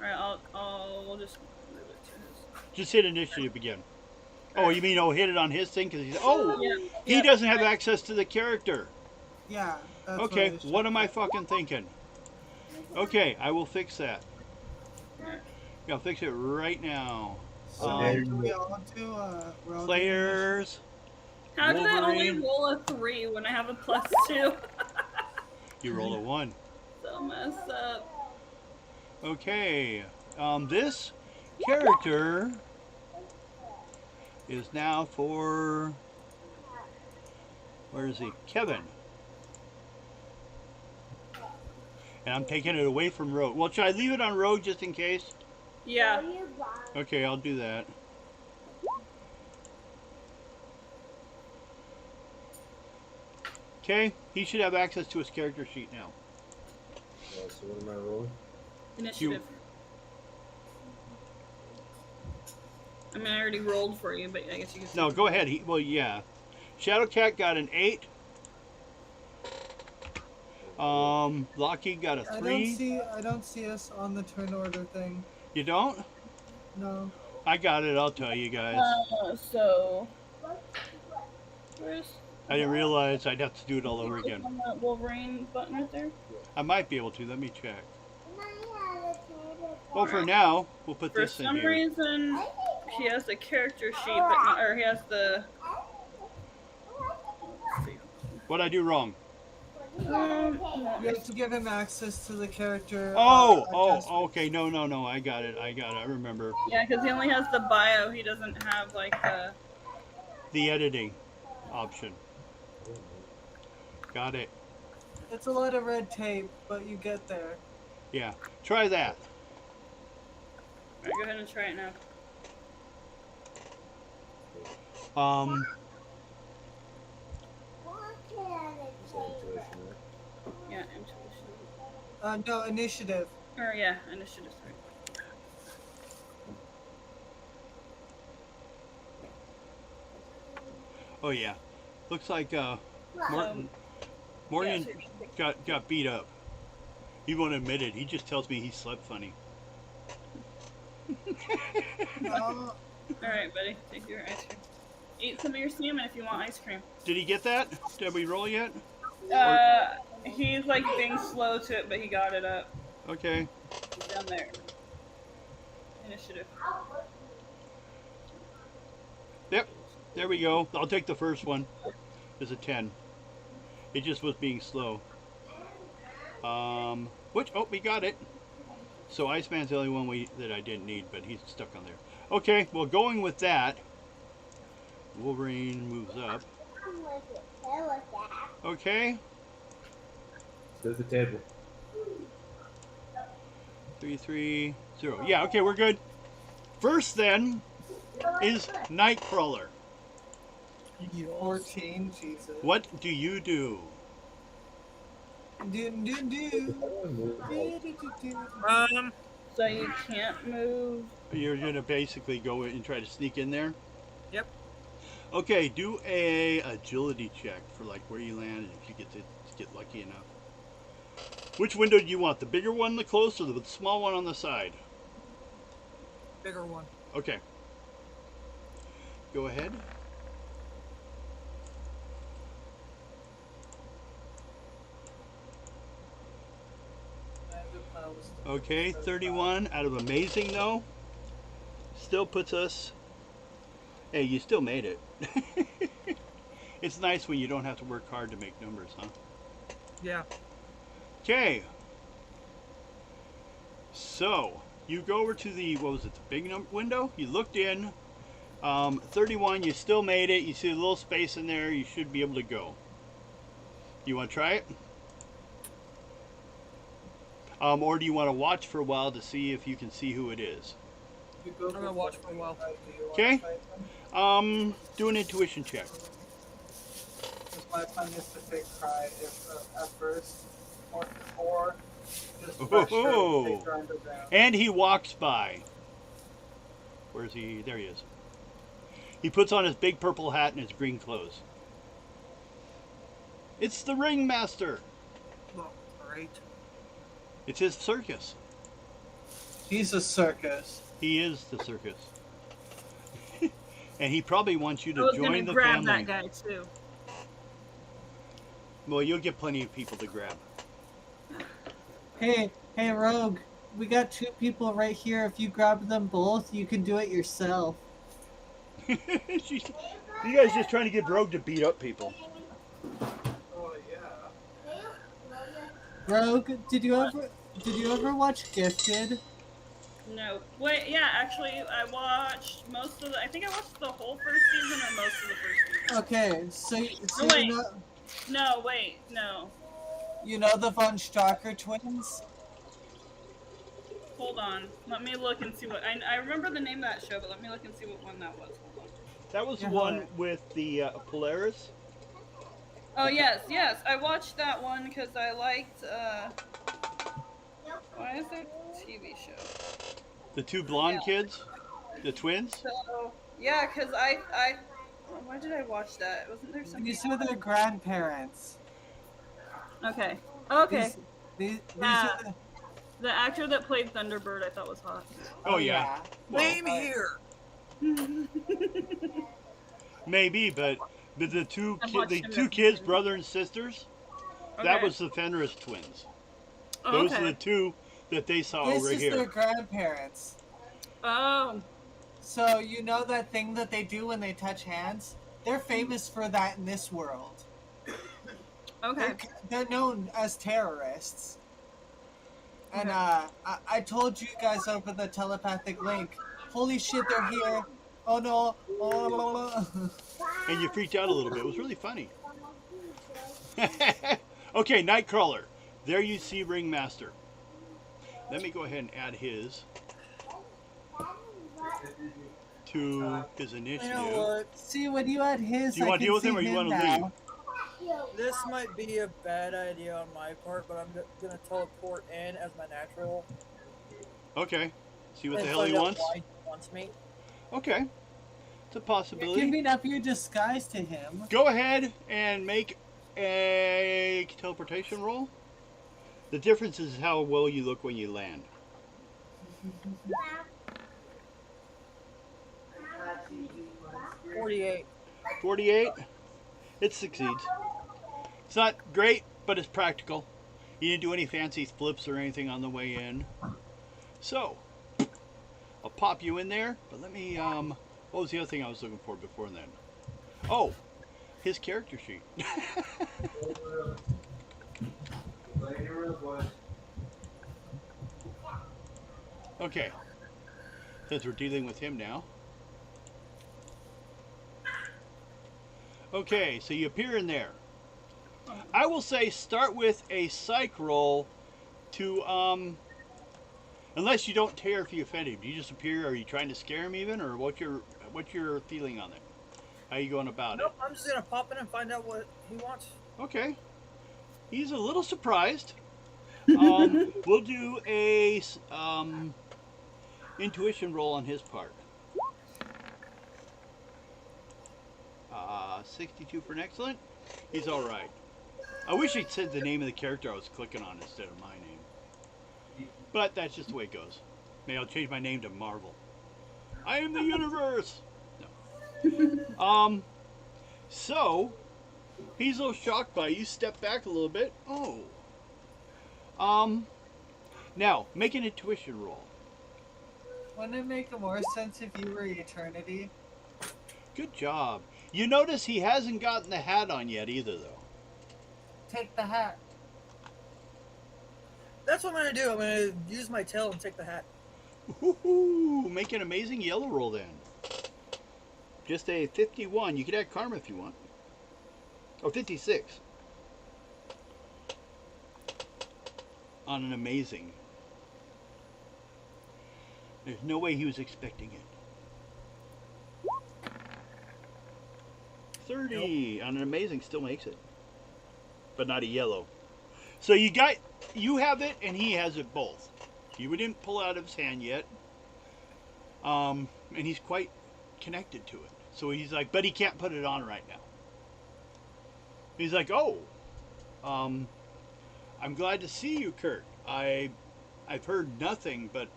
Alright, I'll just move it to his. Just hit initiative again. Oh, you mean hit it on his thing? Because he's... Oh! Yeah. He doesn't have access to the character. Yeah. That's Okay, what, what am I fucking thinking? Okay, I will fix that. I'll fix it right now. So do we all do we're all Players. How did I only Wolverine. roll a 3 when I have a +2? You roll a 1. So messed up. Okay. This character is now for... Where is he? Kevin. And I'm taking it away from Rogue. Well, should I leave it on Rogue just in case? Yeah. Okay, I'll do that. Okay, he should have access to his character sheet now. So what am I rolling? Initiative. I mean, I already rolled for you, but I guess you can. No, go ahead. Well, yeah. Shadowcat got an 8. Locky got a 3. I don't see us on the turn order thing. You don't? No. I got it. I'll tell you guys. So. Where's. I didn't realize I'd have to do it all over again. On that Wolverine button right there? I might be able to. Let me check. Well, for now, we'll put For this in some here. reason, he has the character sheet, but not, or he has the. Let's see. What'd I do wrong? You have to give him access to the character. Oh, okay. No. I got it. I remember. Yeah, because he only has the bio. He doesn't have like The editing option. Got it. It's a lot of red tape, but you get there. Yeah. Try that. Alright, go ahead and try it now. Yeah, intuition. No, initiative. Or yeah, initiative. Sorry. Oh yeah. Looks like Morton got beat up. He won't admit it. He just tells me he slept funny. No. Alright, buddy, take your ice cream. Eat some of your salmon if you want ice cream. Did he get that? Did we roll yet? He's like being slow to it, but he got it up. Okay. Down there. Initiative. Yep. There we go. I'll take the first one. It's a 10. It just was being slow. Which, oh, we got it. So Iceman's the only one that I didn't need, but he's stuck on there. Okay, well, going with that, Wolverine moves up. Okay. Go to the table. 3, 3, 0. Yeah, okay, we're good. First, then, is Nightcrawler. 14, Jesus. What do you do? So you can't move. You're gonna basically go in and try to sneak in there. Yep. Okay, do a agility check for like where you land, and if you get lucky enough. Which window do you want? The bigger one, the close, or the small one on the side? Bigger one. Okay. Go ahead. Okay, 31 out of amazing though. Still puts us. Hey, you still made it. It's nice when you don't have to work hard to make numbers, huh? Yeah. Okay. So you go over to the, what was it, the big window? You looked in. 31, you still made it. You see a little space in there. You should be able to go. You want to try it? Or do you want to watch for a while to see if you can see who it is? I'm gonna watch for a while. Okay. Do an intuition check. My plan is to fake cry at first, or just rush her and take her underground. And he walks by. Where's he? There he is. He puts on his big purple hat and his green clothes. It's the Ringmaster. Oh, great. It's his circus. He's a circus. He is the circus. And he probably wants you I to was join gonna the grab family. that guy too. Well, you'll get plenty of people to grab. Hey, Rogue, we got 2 people right here. If you grab them both, you can do it yourself. You guys just trying to get Rogue to beat up people. Oh yeah. Rogue, did you ever watch Gifted? No. Wait, yeah, actually, I watched most of the. I think I watched the whole first season or most of the first season. Okay, so wait. you know, No, wait, no. you know the Von Stalker twins? Hold on. Let me look and see what. I remember the name of that show, but let me look and see what one that was. Hold on. That was the one with the Polaris. Oh, yes. I watched that one because I liked. Why is there a TV show? The two blonde kids, the twins. So yeah, cause why did I watch that? Wasn't there something? These are their grandparents. Okay. Okay. These Yeah. are the. The actor that played Thunderbird, I thought was hot. Oh yeah. Well, Name here. maybe, but the two I've watched him in kids, some brother and sisters. Okay. That was the Fenris Twins. Oh, Those okay. are the two that they saw This over is here. their grandparents. Oh. So you know that thing that they do when they touch hands? They're famous for that in this world. Okay. They're known as terrorists. And I told you guys over the telepathic link. Holy shit, they're here. Oh no. Oh. And you freaked out a little bit. It was really funny. Okay, Nightcrawler. There you see Ringmaster. Let me go ahead and add his to his initiative. You know what? See, when you add his, Do you I want to can deal with see him or you want to now. leave? This might be a bad idea on my part, but I'm gonna teleport in as my natural. Okay. See what the and hell he find out wants? why he wants me. Okay. It's a You're possibility. giving up your disguise to him. Go ahead and make a teleportation roll. The difference is how well you look when you land. 48. 48. It succeeds. It's not great, but it's practical. You didn't do any fancy flips or anything on the way in. So, I'll pop you in there, but let me, what was the other thing I was looking for before then? Oh, his character sheet. Okay, since we're dealing with him now. Okay, so you appear in there. I will say start with a psych roll to, unless you don't care if you offend him. Do you just appear, are you trying to scare him even, or what's your feeling on it? How are you going about Nope, I'm just gonna pop in and find out what he wants. it? Okay. He's a little surprised. We'll do a intuition roll on his part. 62 for an excellent. He's all right. I wish he'd said the name of the character I was clicking on instead of my name. But that's just the way it goes. Maybe I'll change my name to Marvel. I am the universe! No. So, he's a little shocked by you. Step back a little bit. Oh. Now, make an intuition roll. Wouldn't it make more sense if you were eternity? Good job. You notice he hasn't gotten the hat on yet either, though. Take the hat. That's what I'm gonna do. I'm gonna use my tail and take the hat. Woohoo! Make an amazing yellow roll then. Just a 51. You could add karma if you want. Oh, 56. On an amazing. There's no way he was expecting it. 30 on an amazing still makes it. But not a yellow. So you have it and he has it both. You didn't pull it out of his hand yet. And he's quite connected to it. So he's like, but he can't put it on right now. He's like, oh, I'm glad to see you, Kurt. I've heard nothing but,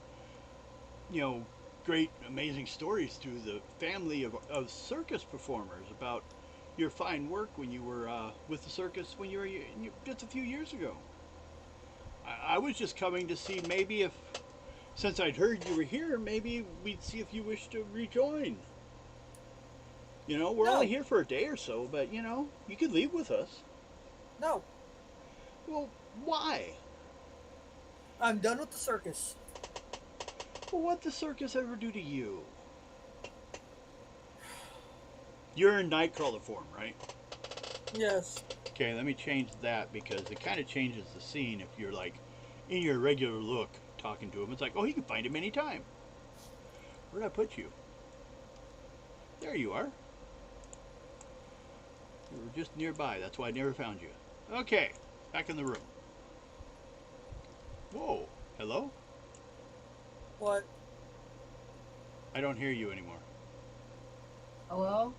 great, amazing stories through the family of circus performers about your fine work when you were with the circus when you were just a few years ago. I was just coming to see maybe if, since I'd heard you were here, maybe we'd see if you wish to rejoin. We're No. only here for a day or so, but, you could leave with us. No, Well, why? I'm done with the circus. Well, what'd the circus ever do to you? You're in Nightcrawler form, right? Yes. Okay, let me change that because it kind of changes the scene if you're like in your regular look talking to him. It's like, oh, you can find him anytime. Where'd I put you? There you are. You were just nearby. That's why I never found you. Okay, back in the room. Whoa, Hello? What? I don't hear you anymore. Hello?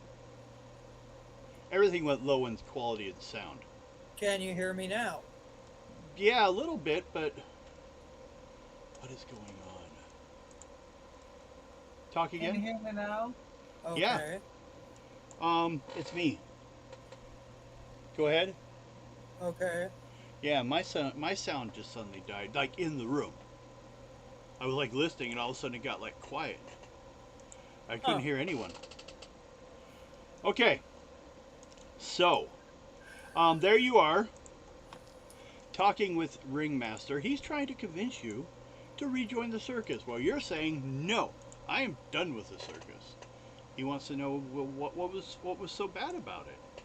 Everything went low in quality of the sound. Can you hear me now? Yeah, a little bit, but what is going on? Talk Can you again? hear me now? Okay. Yeah. It's me. Go ahead. Okay. Yeah, my sound just suddenly died, like in the room. I was like listening, and all of a sudden it got like quiet. I couldn't Huh. hear anyone. Okay. So, there you are, talking with Ringmaster. He's trying to convince you to rejoin the circus. Well, you're saying no. I am done with the circus. He wants to know what was so bad about it.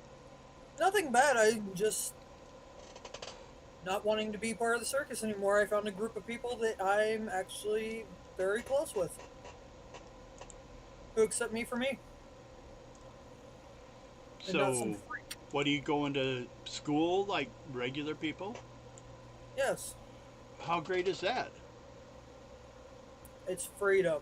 Nothing bad. I'm just not wanting to be part of the circus anymore. I found a group of people that I'm actually very close with, who accept me for me. And not some So, freak. what are you going to school like regular people? Yes, How great is that? it's freedom.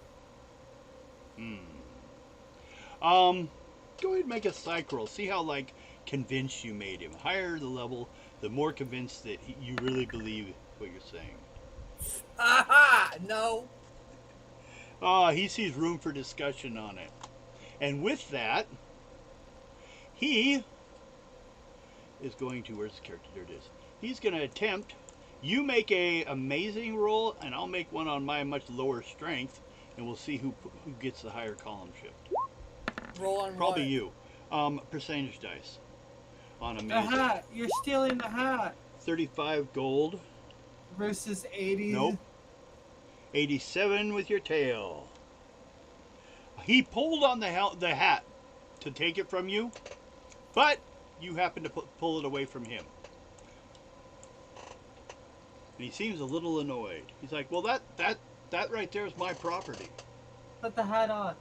Go ahead and make a psych roll. See how like convinced you made him. Higher the level, the more convinced that you really believe what you're saying. Aha! No. He sees room for discussion on it. And with that, he is going to, where's the character? There it is. He's going to attempt, you make a amazing roll, and I'll make one on my much lower strength, and we'll see who gets the higher column shift. Roll on Probably what? you. Percentage dice on The amazing. hat. You're stealing the hat. 35 gold. Versus 80. Nope. 87 with your tail. He pulled on the hat to take it from you, but you happen to pull it away from him. And he seems a little annoyed. He's like, well, that right there is my property. Put the hat on.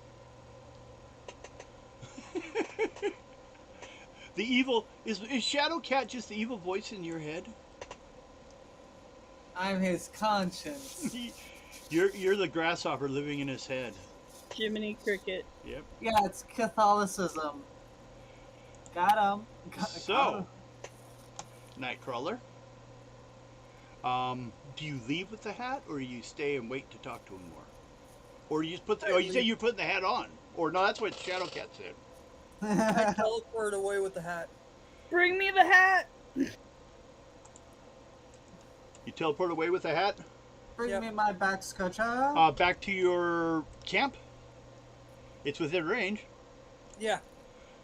The evil, is Shadowcat just the evil voice in your head? I'm his conscience. You're the grasshopper living in his head. Jiminy Cricket. Yep. Yeah, it's Catholicism. Got him. So, Nightcrawler, do you leave with the hat, or you stay and wait to talk to him more? Or you just put, you say you're putting the hat on. Or no, that's what Shadowcat said. I teleport away with the hat. Bring me the hat! You teleport away with the hat? Bring Yep. me my back scotcher. Back to your camp? It's within range. Yeah.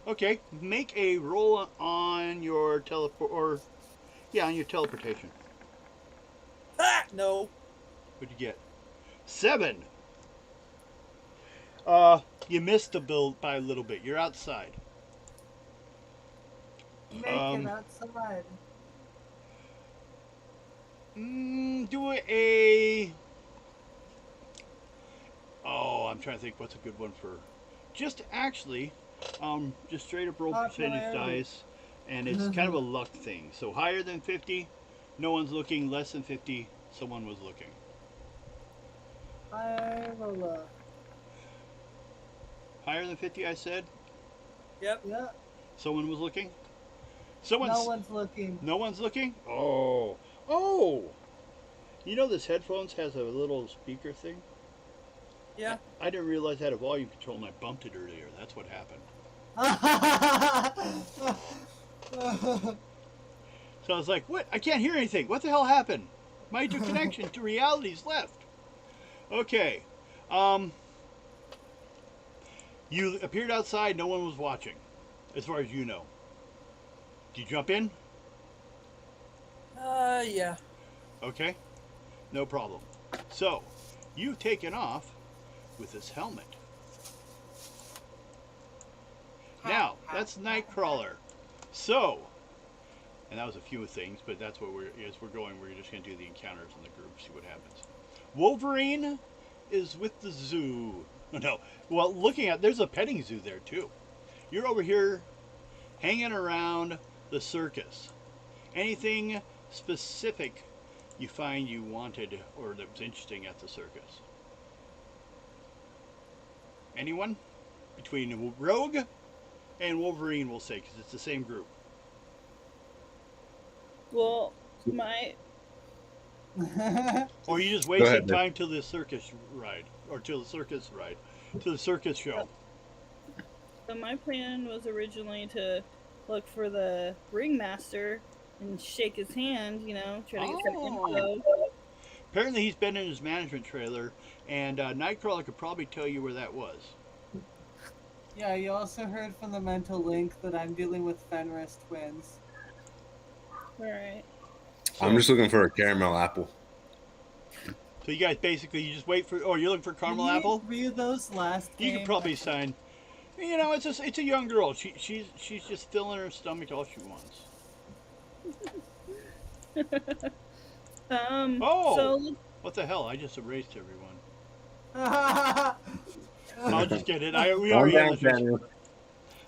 Okay, make a roll on your on your teleportation. Ah! No. What'd you get? 7. You missed the build by a little bit. You're outside. Make it outside. Do a. Oh, I'm trying to think what's a good one for. Just actually, just straight up roll percentage Popularity. dice, and it's kind of a luck thing. So higher than 50, no one's looking. Less than 50, someone was looking. I will, Higher than 50, I said. Yep. yeah. Someone was looking. No one's looking. No one's looking. Oh. You know this headphones has a little speaker thing. Yeah. I didn't realize I had a volume control, and I bumped it earlier. That's what happened. So I was like, what? I can't hear anything. What the hell happened? My connection to reality's left. Okay. You appeared outside. No one was watching, as far as you know. Did you jump in? Yeah. Okay. No problem. So, you've taken off with this helmet. Now, that's Nightcrawler. So, and that was a few things, but that's what as we're going, we're just going to do the encounters in the group, see what happens. Wolverine is with the zoo. No, well, looking at, there's a petting zoo there too. You're over here hanging around the circus. Anything specific you find you wanted or that was interesting at the circus? Anyone? Between Rogue and Wolverine, we'll say, because it's the same group. Well, my Or you just Go ahead, wasting Nick. time till the circus ride, or till the circus ride, to the circus show. so my plan was originally to look for the ringmaster and shake his hand, you know, try to get some info. Apparently, he's been in his management trailer, and Nightcrawler could probably tell you where that was. Yeah, you also heard from the mental link that I'm dealing with Fenris Twins. All right. I'm just looking for a caramel apple. So you guys basically you just wait for. Oh, you're looking for caramel Did you apple. read those last You game? could probably sign. You know, it's a young girl. She's just filling her stomach all she wants. Oh! So What the hell? I just erased everyone. You're I'll just get it. We Calm already down, have this. Daniel.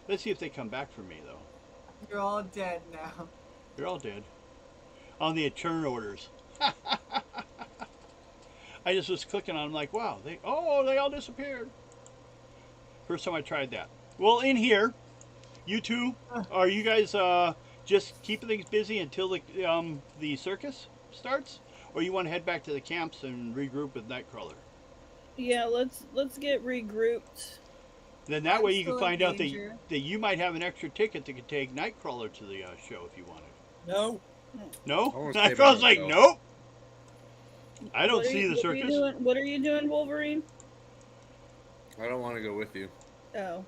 Let's see if they come back for me though. all dead now. They're all dead. On the turn orders. I just was clicking on them like, wow, they all disappeared. First time I tried that. Well, in here, you two, are you guys just keeping things busy until the circus starts? Or you want to head back to the camps and regroup with Nightcrawler? yeah, let's get regrouped. Then that I'm way you can still in find out danger. that you might have an extra ticket that could take Nightcrawler to the show if you wanted. No. No? I wanna stay by Nightcrawler's like, myself. nope. I don't What are see you- the what are you circus. doing- What are you doing, Wolverine? I don't want to go with you Oh.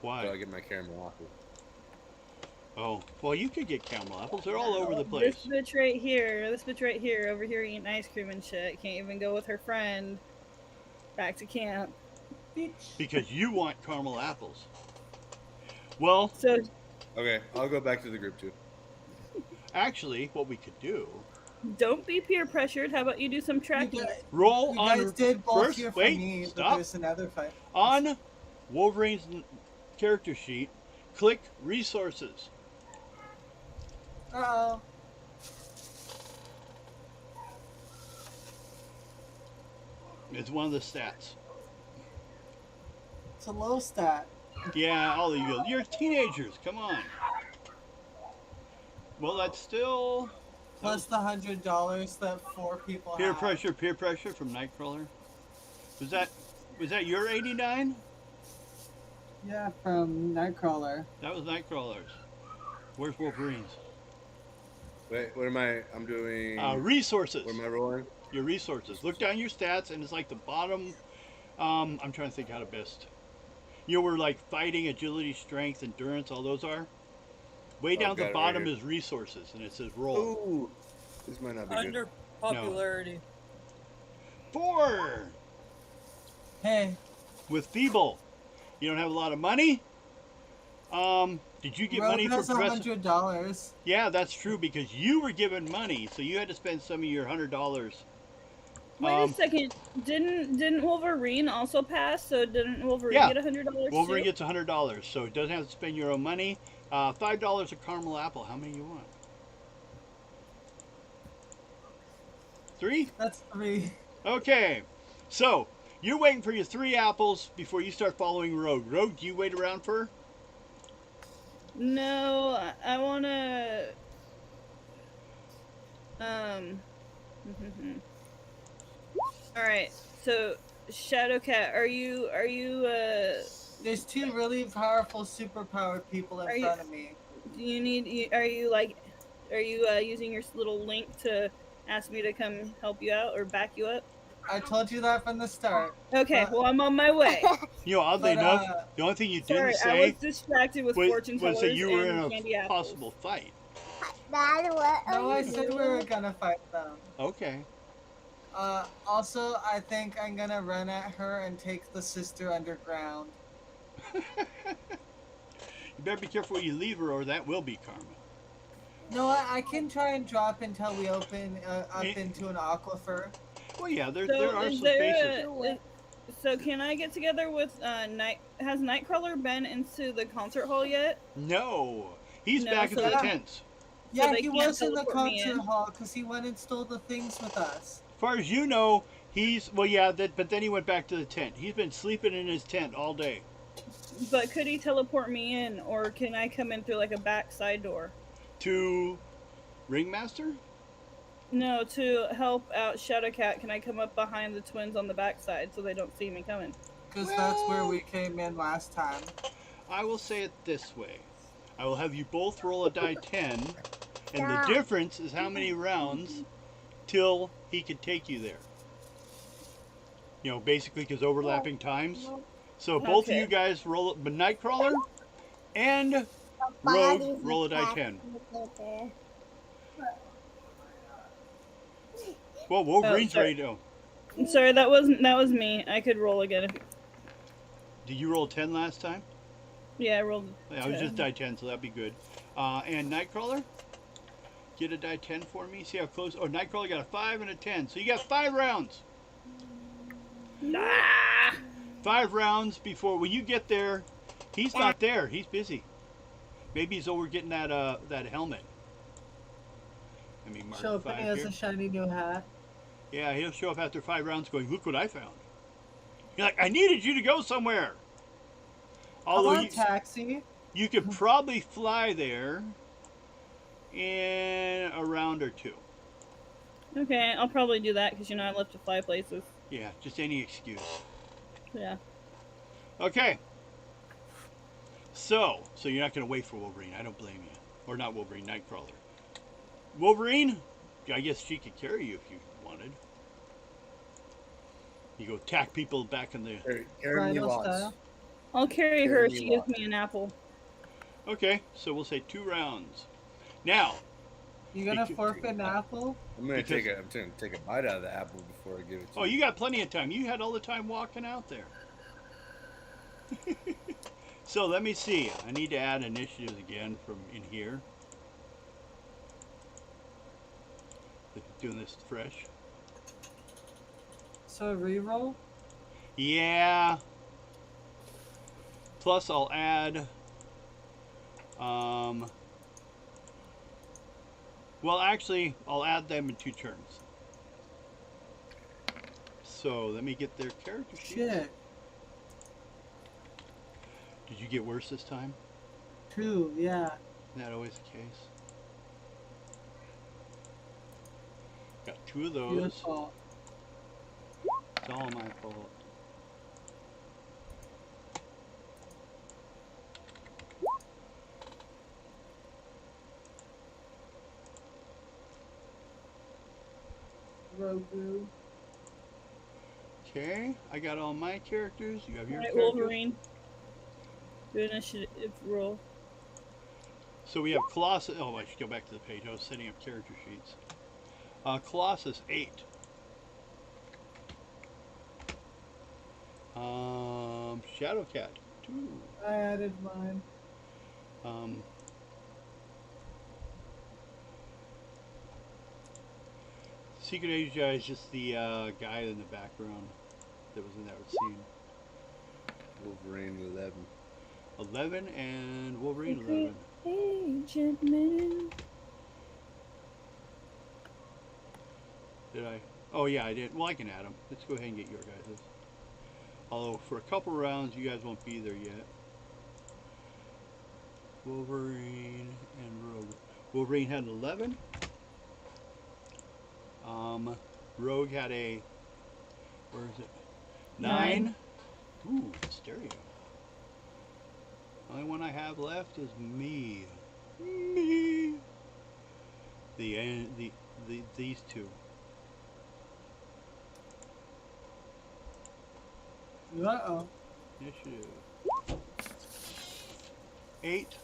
Why? until I get my caramel apple. Oh, well, you could get caramel apples. They're all over the place. This bitch right here, over here eating ice cream and shit, can't even go with her friend back to camp. Because you want caramel apples. Well, So Okay, I'll go back to the group too. actually, what we could do, don't be peer pressured. How about you do some You tracking? guys, roll you on guys did both first. hear from Wait, me, but stop. there's another fight. On Wolverine's character sheet, click resources. Uh-oh. It's one of the stats. It's a low stat. Yeah, all of you. You're teenagers. Come on. Well, that's still Plus the $100 that 4 people peer have. pressure from Nightcrawler. Was that your 89? Yeah, from Nightcrawler. That was Nightcrawler's. Where's Wolverine's? Wait, what am I? I'm doing. Resources. What am I rolling? Your resources. Look down your stats, and it's like the bottom. I'm trying to think how to best. You know where like fighting, agility, strength, endurance, all those are. Way down got the it right bottom here. is resources, and it says roll. Ooh, this might not be good. Under popularity. 4 Hey, with feeble. You don't have a lot of money. Did you get Rogue money for has progressive? $100. Yeah, that's true because you were given money, so you had to spend some of your $100. Wait a second. Didn't Wolverine also pass? So didn't Wolverine Yeah. get $100 Wolverine too? gets $100, so it doesn't have to spend your own money. $5 a caramel apple. How many you want? 3? That's 3. Okay. So you're waiting for your 3 apples before you start following Rogue. Rogue, do you wait around for her? No, I wanna. All right. So Shadowcat, are you There's 2 really powerful, superpowered people in Are you- front of me. do you need are you using your little link to ask me to come help you out or back you up? I told you that from the start. Okay, well I'm on my way. You know, oddly But, enough, the only thing you Sorry, didn't I say was distracted with was fortune tellers that you were in and a candy apples. possible fight. No, I said we were gonna fight them. Okay. Also, I think I'm gonna run at her and take the sister underground. You better be careful where you leave her, or that will be karma. No, I can try and drop until we open up Eh. into an aquifer. Well, yeah, there So are is some there spaces. so can I get together with has Nightcrawler been into the concert hall yet? No, he's No, back in so the that- tents. Yeah, they he can't was in the teleport me concert in. hall because he went and stole the things with us. As far as you know, he's well, yeah. But then he went back to the tent. He's been sleeping in his tent all day. But could he teleport me in, or can I come in through like a back side door? To Ringmaster? No, to help out Shadowcat, can I come up behind the twins on the backside so they don't see me coming? Because that's where we came in last time. I will say it this way. I will have you both roll a die 10, and the difference is how many rounds till he can take you there. You know, basically because overlapping times. So both of you guys roll a Nightcrawler and Rogue roll a die 10. Well, Wolverine's ready to go. Sorry, that was me. I could roll again. Did you roll 10 last time? Yeah, I rolled. Yeah, I was just die 10, so that'd be good. And Nightcrawler, get a die 10 for me. See how close. Oh, Nightcrawler got a 5 and a 10, so you got 5 rounds. Nah. 5 rounds before when you get there. He's not there. He's busy. Maybe he's over getting that helmet. Let me mark Show up 5 and he has here. a shiny new hat. Yeah, he'll show up after 5 rounds going, look what I found. You're like, I needed you to go somewhere. Come on, taxi. You could probably fly there in a round or 2. Okay, I'll probably do that because I love to fly places. Yeah, just any excuse. Yeah. Okay. So you're not going to wait for Wolverine. I don't blame you. Or not Wolverine, Nightcrawler. Wolverine, I guess she could carry you if you wanted. You go tack people back in the... Carry me lots. I'll carry her. She gives me an apple. Okay, so we'll say 2 rounds. Now... You gonna forfeit an apple? I'm gonna take a bite out of the apple before I give it to you. Oh, you got plenty of time. You had all the time walking out there. So let me see. I need to add initiatives again from in here. Doing this fresh. So a reroll? Yeah. Plus I'll add well, actually, I'll add them in 2 turns. So let me get their character sheets. Shit. Did you get worse this time? 2, yeah. Isn't that always the case? Got 2 of those. Beautiful. It's all my fault. Grogu. Okay, I got all my characters. You have your Alright, characters. Wolverine. Do initiative roll. So we have Colossus. Oh, I should go back to the page. I was setting up character sheets. Colossus 8. Shadowcat 2. I added mine. Secret Agent guy is just the guy in the background that was in that scene. Wolverine 11. 11 and Wolverine 11. Agent Man. Did I? Oh yeah, I did. Well, I can add them. Let's go ahead and get your guys'. Although for a couple rounds, you guys won't be there yet. Wolverine and Rogue. Wolverine had an 11. Rogue had a, where is it? 9. Ooh, stereo. Only one I have left is me. Me. These 2. Uh-oh. Initiative. 8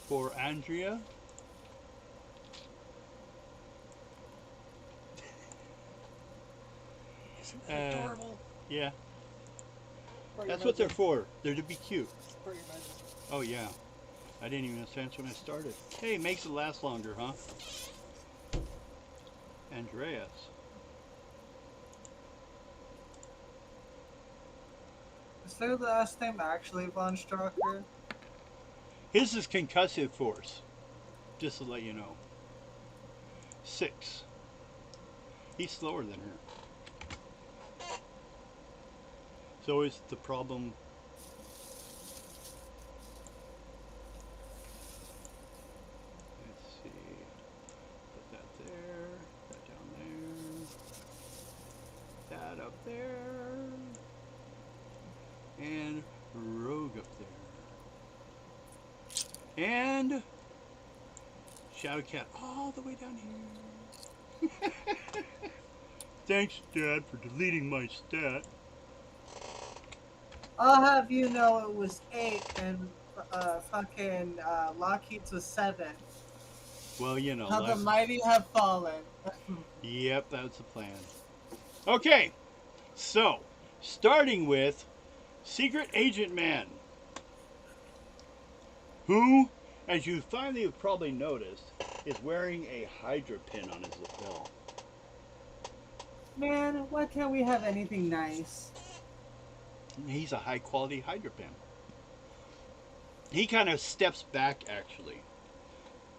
for Andrea. Adorable. Yeah, Pretty that's what they're amazing. for. They're to be cute. Pretty amazing. Oh yeah, I didn't even understand when I started. Hey, it makes it last longer, huh? Andreas. Is their last name actually Von Strucker? His is concussive force. Just to let you know. 6. He's slower than her. So is the problem... Let's see. Put that there. That down there. That up there. And Rogue up there. And Shadowcat all the way down here. Thanks, Dad, for deleting my stat. I'll have you know it was 8 and fucking Lockheed's was 7. Well, you know. How the mighty have fallen. Yep, that's the plan. Okay, so starting with Secret Agent Man, who, as you finally have probably noticed, is wearing a Hydra pin on his lapel. Man, why can't we have anything nice? He's a high quality Hydra pin. He kind of steps back, actually.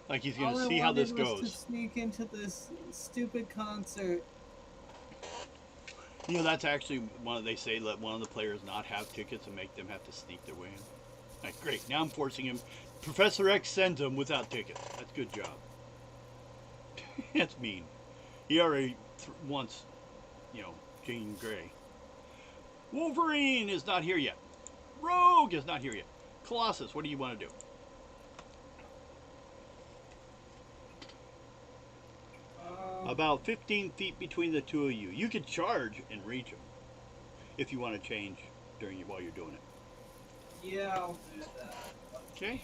Like he's going to see how this goes. To sneak into this stupid concert. You know, that's actually they say let one of the players not have tickets and make them have to sneak their way in. Like, great, now I'm forcing him. Professor X sends him without tickets. That's a good job. That's mean. He already wants, you know, Jean Grey. Wolverine is not here yet. Rogue is not here yet. Colossus, what do you want to do? About 15 feet between the two of you. You could charge and reach him if you want to change while you're doing it. Yeah, I'll do that. Okay.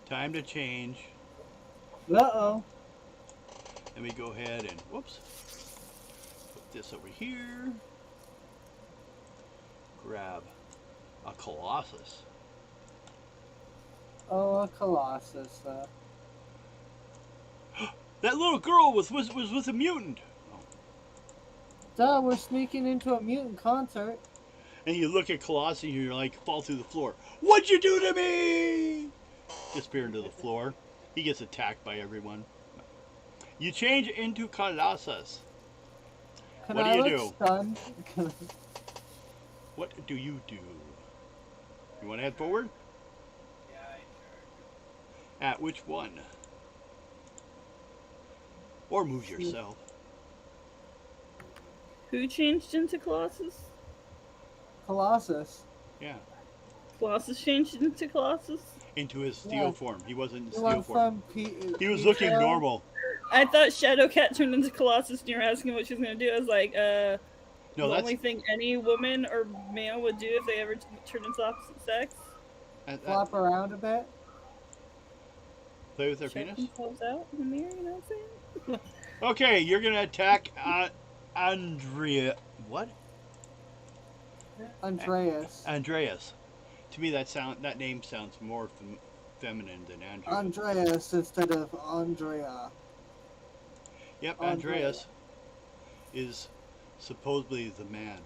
Time to change. Uh-oh. Let me go ahead and, whoops, put this over here. Grab a Colossus. Oh, a Colossus. That little girl was with a mutant. Oh. Duh, we're sneaking into a mutant concert. And you look at Colossus and you're like, fall through the floor. What'd you do to me? Disappear into the floor. He gets attacked by everyone. You change into Colossus. What do you do? Stunned? What do you do? You want to head forward? Yeah, I At which one? Or move yourself. Who changed into Colossus? Colossus. Yeah. Colossus changed into Colossus? Into his steel form. He wasn't in You steel went form. He was looking Peter? normal. I thought Shadowcat turned into Colossus and you were asking what she was going to do. I was like, No, the that's only thing any woman or male would do if they ever turn into opposite sex. Flop around a bit. Play with their Check penis? themselves out in the mirror, you know what I'm saying? Okay, you're gonna attack Andrea. What? Andreas. Andreas. To me, that name sounds more feminine than Andrew. Andreas instead of Andrea. Yep, Andrea. Andreas is supposedly the man.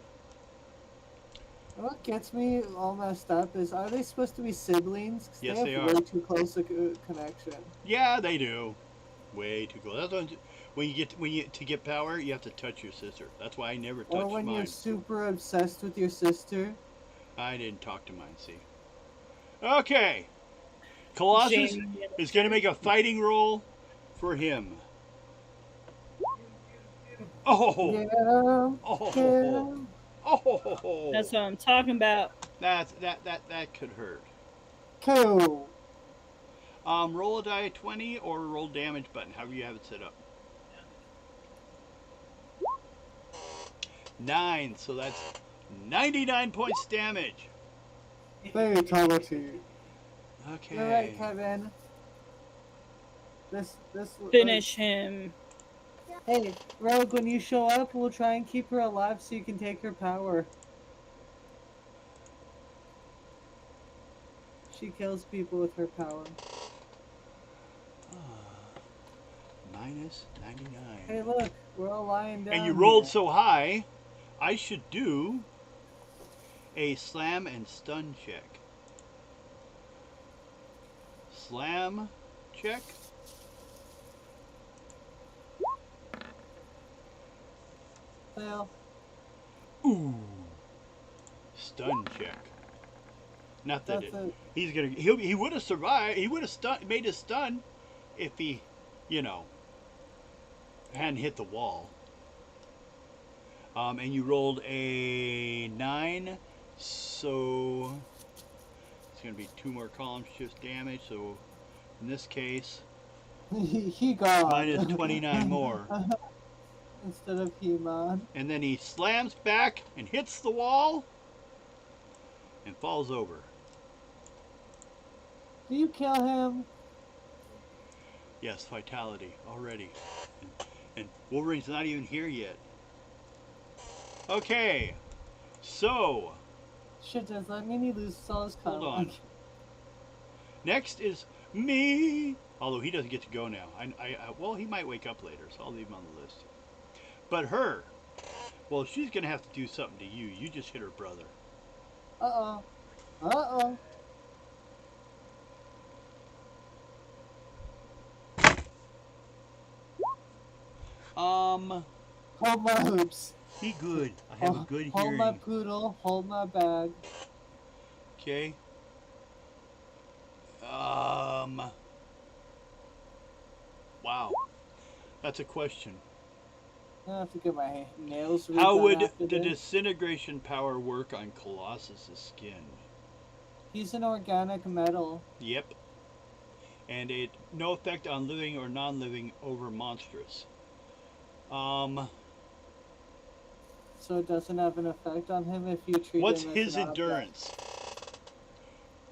What gets me all messed up is, are they supposed to be siblings? 'Cause Yes, they they have are. way too close a connection. Yeah, they do. Way too cool. That's when you get power, you have to touch your sister. That's why I never touched Or when mine. you're super obsessed with your sister. I didn't talk to mine. See. Okay. Colossus is going to make a fighting roll for him. Oh. Yeah. Oh. Oh. That's what I'm talking about. That could hurt. Cool. Roll a die 20 or roll damage button, however you have it set up. 9, so that's 99 points damage. Fatality. Okay. You're right, Kevin. This Finish him. Hey, Rogue, when you show up, we'll try and keep her alive so you can take her power. She kills people with her power. Minus 99. Hey, look, we're all lying down. And you rolled here. so high, I should do a slam and stun check. Slam check. Fail. Ooh. Stun check. Not that That's it. it. He's gonna. He would have survived. He would have made a stun, if he, you know, hadn't hit the wall. And you rolled a 9, so it's gonna be 2 more column shifts damage. So in this case, He gone. minus 29 more. Instead of He-Man. And then he slams back and hits the wall and falls over. Do you kill him? Yes, vitality already. And Wolverine's not even here yet. Okay, so Shit, does that mean he loses all his hold color? on. Next is me. Although he doesn't get to go now. Well, he might wake up later, so I'll leave him on the list. But her, well, she's gonna have to do something to you. You just hit her brother. Uh-oh. Uh-oh. Hold my hoops. Be good. I have a good Hold hearing. my poodle. Hold my bag. Okay. Wow. That's a question. I have to get my nails redone. How would after the this. disintegration power work on Colossus's skin? He's an organic metal. Yep. And it no effect on living or non-living over monstrous. So it doesn't have an effect on him if you treat What's him as his an object. endurance?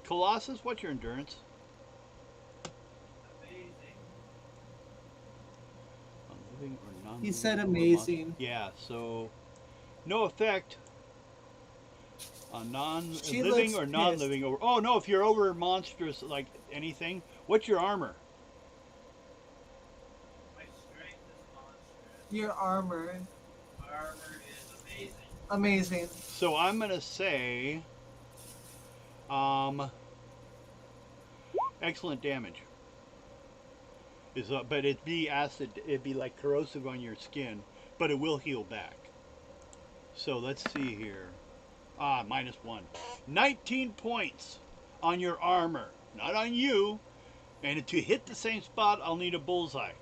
Colossus, what's your endurance? Amazing. On living or non-living? He said over amazing. Yeah, so no effect on She living looks or non-living over. Oh no, if you're over monstrous like anything, what's your armor? My strength is monstrous. Your armor. Armor is amazing. Amazing. So I'm gonna say, excellent damage. But it'd be acid. It'd be like corrosive on your skin, but it will heal back. So let's see here. -1. 19 points on your armor, not on you. And to hit the same spot, I'll need a bullseye.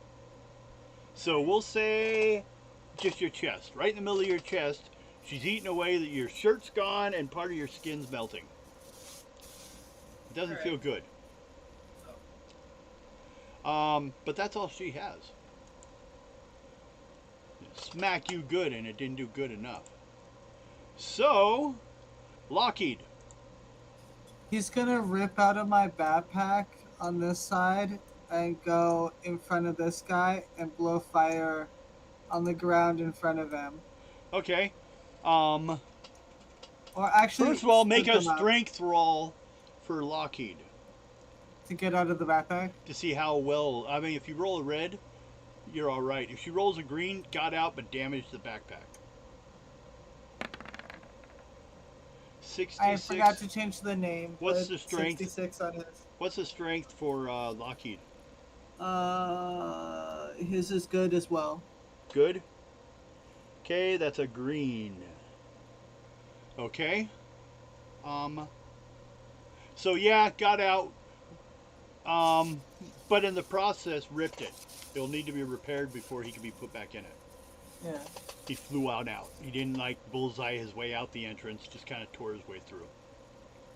So we'll say just your chest, right in the middle of your chest. She's eating away that your shirt's gone and part of your skin's melting. It doesn't feel good. But that's all she has. Smack you good, and it didn't do good enough. So, Lockheed. He's gonna rip out of my backpack on this side and go in front of this guy and blow fire on the ground in front of him. Okay. Or actually, First of all, make a split them up strength roll for Lockheed to get out of the backpack. to see how well. I mean, if you roll a red, you're all right. If she rolls a green, got out but damaged the backpack. 66. I forgot to change the name. What's but the strength? 66 on his. What's the strength for Lockheed? His is good as well. Good. Okay, that's a green. Okay. So yeah, got out. But in the process, ripped it. It'll need to be repaired before he can be put back in it. Yeah. He flew out. He didn't like bullseye his way out the entrance. Just kind of tore his way through.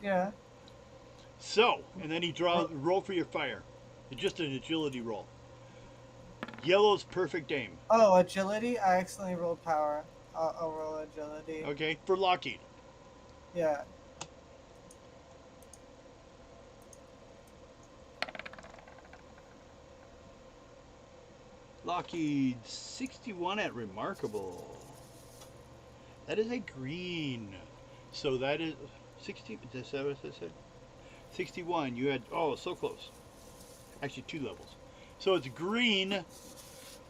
Yeah. So, and then he roll for your fire. It's just an agility roll. Yellow's perfect aim. Oh, agility? I accidentally rolled power. I'll roll agility. Okay, for Lockheed. Yeah. Lockheed 61 at remarkable. That is a green. So that is 60. Is that what I said? 61. You had so close. Actually 2 levels. So it's green.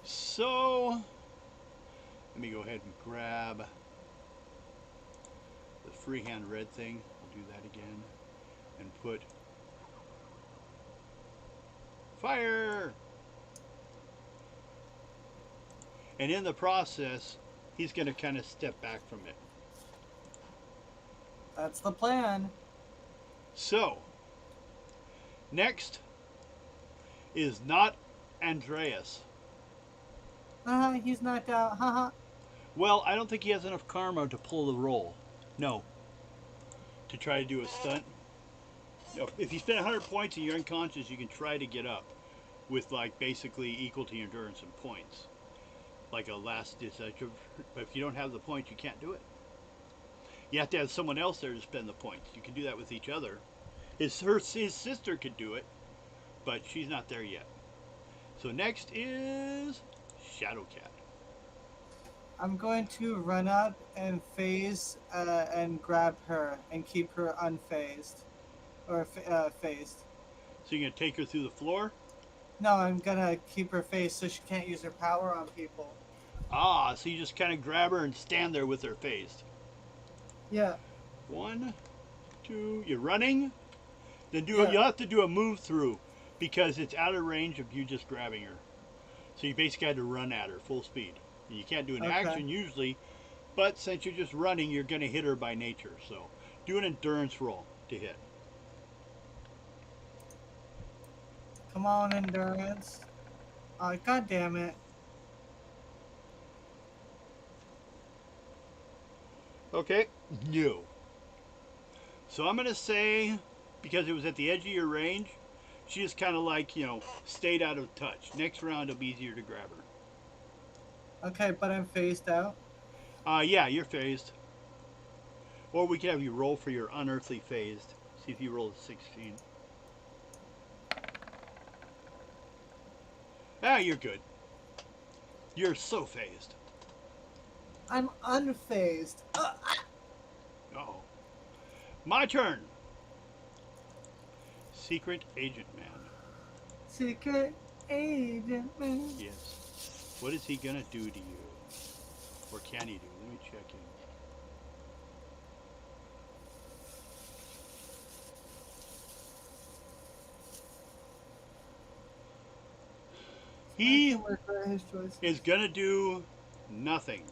So let me go ahead and grab the freehand red thing. I'll do that again and put fire. And in the process, he's going to kind of step back from it. That's the plan. So, next is not Andreas. He's knocked out. Haha. Well, I don't think he has enough karma to pull the roll. No. To try to do a stunt. No, if you spend 100 points and you're unconscious, you can try to get up with like basically equal to your endurance and points. Like a last ditch effort. But if you don't have the points, you can't do it. You have to have someone else there to spend the points. You can do that with each other. His sister could do it, but she's not there yet. So next is Shadowcat. I'm going to run up and phase and grab her and keep her unfazed. Or phased. So you're going to take her through the floor? No, I'm going to keep her phased so she can't use her power on people. Ah, so you just kind of grab her and stand there with her phased. Yeah. 1, 2, you're running? Then Yeah. you'll have to do a move through because it's out of range of you just grabbing her. So you basically had to run at her full speed. And you can't do an Okay. action usually, but since you're just running, you're going to hit her by nature. So do an endurance roll to hit. Come on, endurance. God damn it. Okay. No. So I'm going to say, because it was at the edge of your range, she just kind of like, stayed out of touch. Next round, it'll be easier to grab her. Okay, but I'm phased out. Yeah, you're phased. Or we could have you roll for your unearthly phased. See if you roll a 16. Ah, you're good. You're so phased. I'm unfazed. Uh-oh. My turn. Secret Agent Man. Secret agent man. Yes. What is he gonna do to you? Or can he do? Let me check in. He Work for his choice. is gonna do nothing.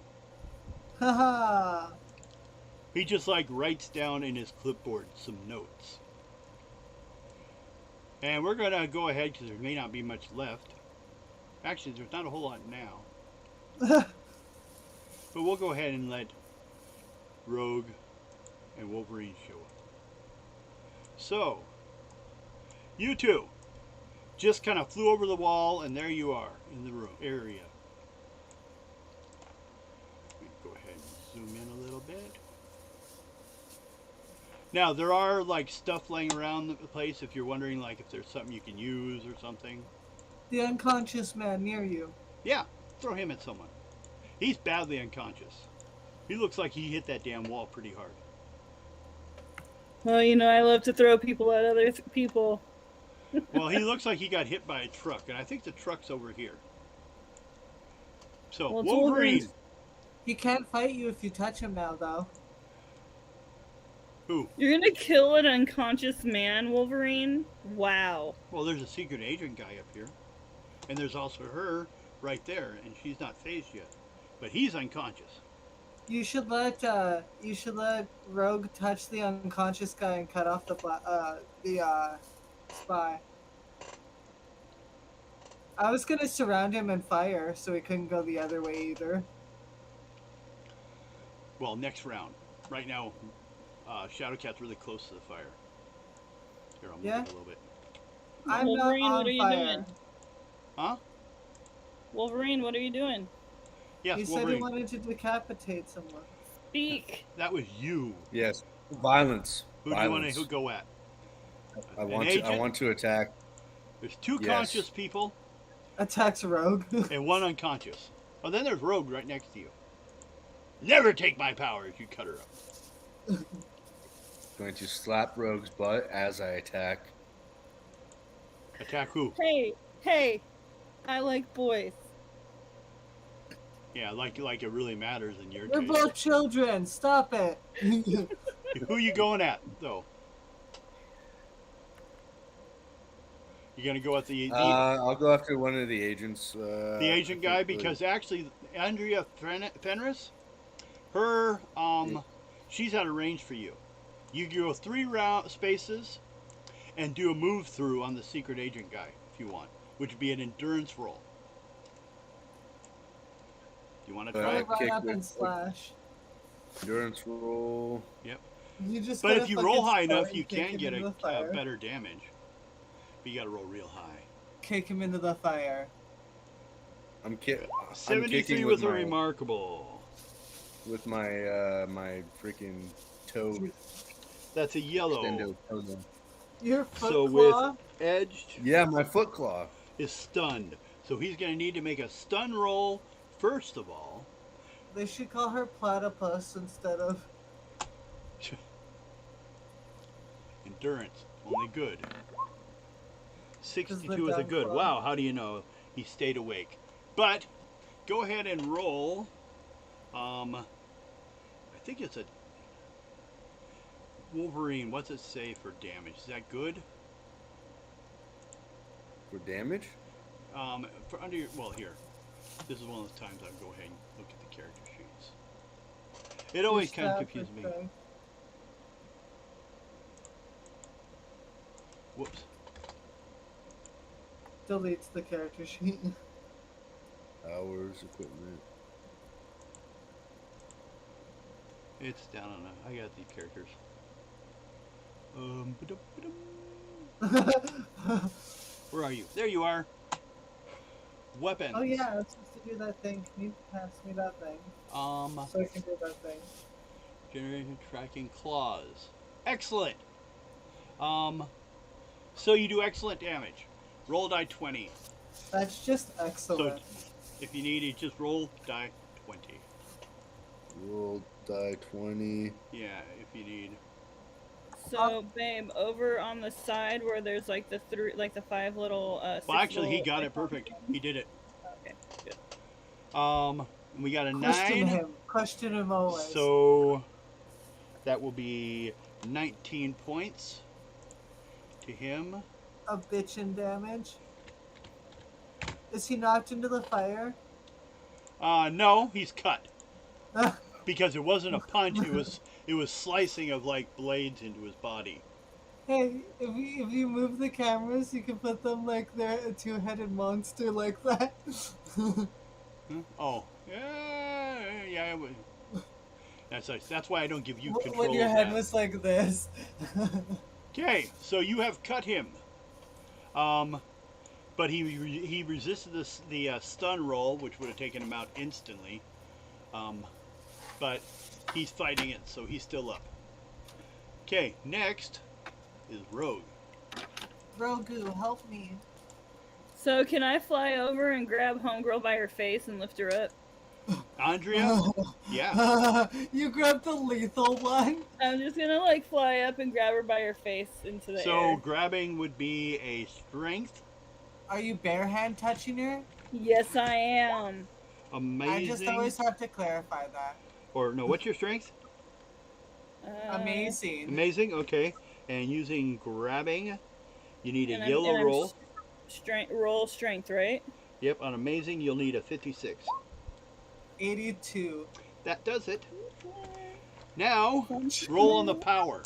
Haha. He just like writes down in his clipboard some notes. And we're gonna go ahead because there may not be much left. Actually, there's not a whole lot now. But we'll go ahead and let Rogue and Wolverine show up. So, you two just kind of flew over the wall, and there you are in the room area. Let me go ahead and zoom in a little bit. Now, there are like stuff laying around the place if you're wondering like if there's something you can use or something. The unconscious man near you. Yeah, throw him at someone. He's badly unconscious. He looks like he hit that damn wall pretty hard. Well, I love to throw people at other people. Well, he looks like he got hit by a truck, and I think the truck's over here. So, Well, it's Wolverine. Wolverine's. He can't fight you if you touch him now, though. Who? You're gonna kill an unconscious man, Wolverine? Wow. Well, there's a secret agent guy up here. And there's also her right there, and she's not phased yet. But he's unconscious. You should let Rogue touch the unconscious guy and cut off the spy. I was gonna surround him and fire, so he couldn't go the other way either. Well, next round. Right now, Shadowcat's really close to the fire. Here, I'll move Yeah? it a little bit. I'm Wolverine, not on what are you fire. doing? Huh? Wolverine, what are you doing? Yes, He said Wolverine. he wanted to decapitate someone. Speak. That was you. Yes. Violence. Who do you want Violence. to go at? I An want agent? to attack. There's two Yes. conscious people Attacks Rogue. and one unconscious. Oh, then there's Rogue right next to you. Never take my powers, you cut her up. Going to slap Rogue's butt as I attack. Attack who? Hey, I like boys. Yeah, like it really matters in your We're case. both children. Stop it. Who you going at, though? You're gonna go with the I'll go after one of the agents. agent guy because actually Andrea Fenris, her she's out of range for you. You go 3 round spaces and do a move through on the secret agent guy if you want, which would be an endurance roll. Do you want to try it? Run up and slash. Endurance roll. Yep. You just But gotta if you fucking roll high start enough, and you kick can him get into a the fire. better damage. But you got to roll real high. Kick him into the fire. I'm kicking 73 with was a my, remarkable. with my my freaking toe. That's a yellow. Extendo toenail. Your foot So claw. with edged Yeah, my foot claw. is stunned. So he's going to need to make a stun roll first of all. They should call her platypus instead of. Endurance, only good. 62 is a dumb good. claw. Wow, how do you know he stayed awake? But go ahead and roll. I think it's a Wolverine. What's it say for damage? Is that good? For damage? For under your, well, here. This is one of those times I'll go ahead and look at the character sheets. It always kind of confuses me. Whoops. Deletes the character sheet. Hours, equipment. It's down on I got the characters. Ba-dum. Where are you? There you are. Weapons. Oh yeah, I was supposed to do that thing. Can you pass me that thing? So I can do that thing. Generation tracking claws. Excellent. So you do excellent damage. Roll die 20. That's just excellent. So if you need it, just roll die 20. Roll die 20. Yeah, if you need. So, babe, over on the side where there's like the 5 little. Well, actually, he got it perfect. He did it. Okay, good. We got a Question 9. him. Question him always. So that will be 19 points to him. A bitchin' damage. Is he knocked into the fire? No, he's cut. Because it wasn't a punch, it was slicing of like blades into his body. Hey, if you move the cameras, you can put them like they're a 2-headed monster like that. Oh, yeah. That's why I don't give you control. When your of head that. was like this. Okay, so you have cut him. But he resisted the stun roll, which would have taken him out instantly. But he's fighting it, so he's still up. Okay, next is Rogue. Grogu, help me. So, can I fly over and grab Homegirl by her face and lift her up? Andrea? Yeah. You grabbed the lethal one? I'm just gonna like fly up and grab her by her face into the So air. grabbing would be a strength. Are you bare hand touching her? Yes, I am. Amazing. I just always have to clarify that. Or no, what's your strength? Amazing. Amazing, okay. And using grabbing, you need a And yellow I'm roll. Roll strength, right? Yep, on amazing, you'll need a 56. 82. That does it. Now, roll on the power.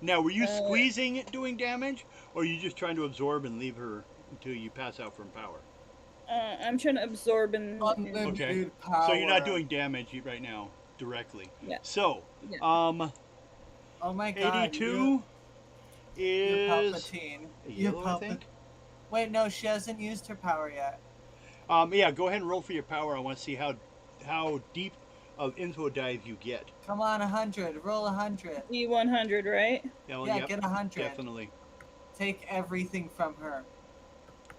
Now, were you squeezing it doing damage, or are you just trying to absorb and leave her until you pass out from power? I'm trying to absorb and. Unlimited Okay. power. So you're not doing damage right now directly. Yeah. So, Yeah. Oh my god. 82 You're is Palpatine. a You're yellow, I think. Wait, no, she hasn't used her power yet. Yeah, go ahead and roll for your power. I want to see how deep of info dive you get. Come on, 100. Roll 100. E100, right? Yeah, well, Yeah, yep, get 100. definitely. Take everything from her.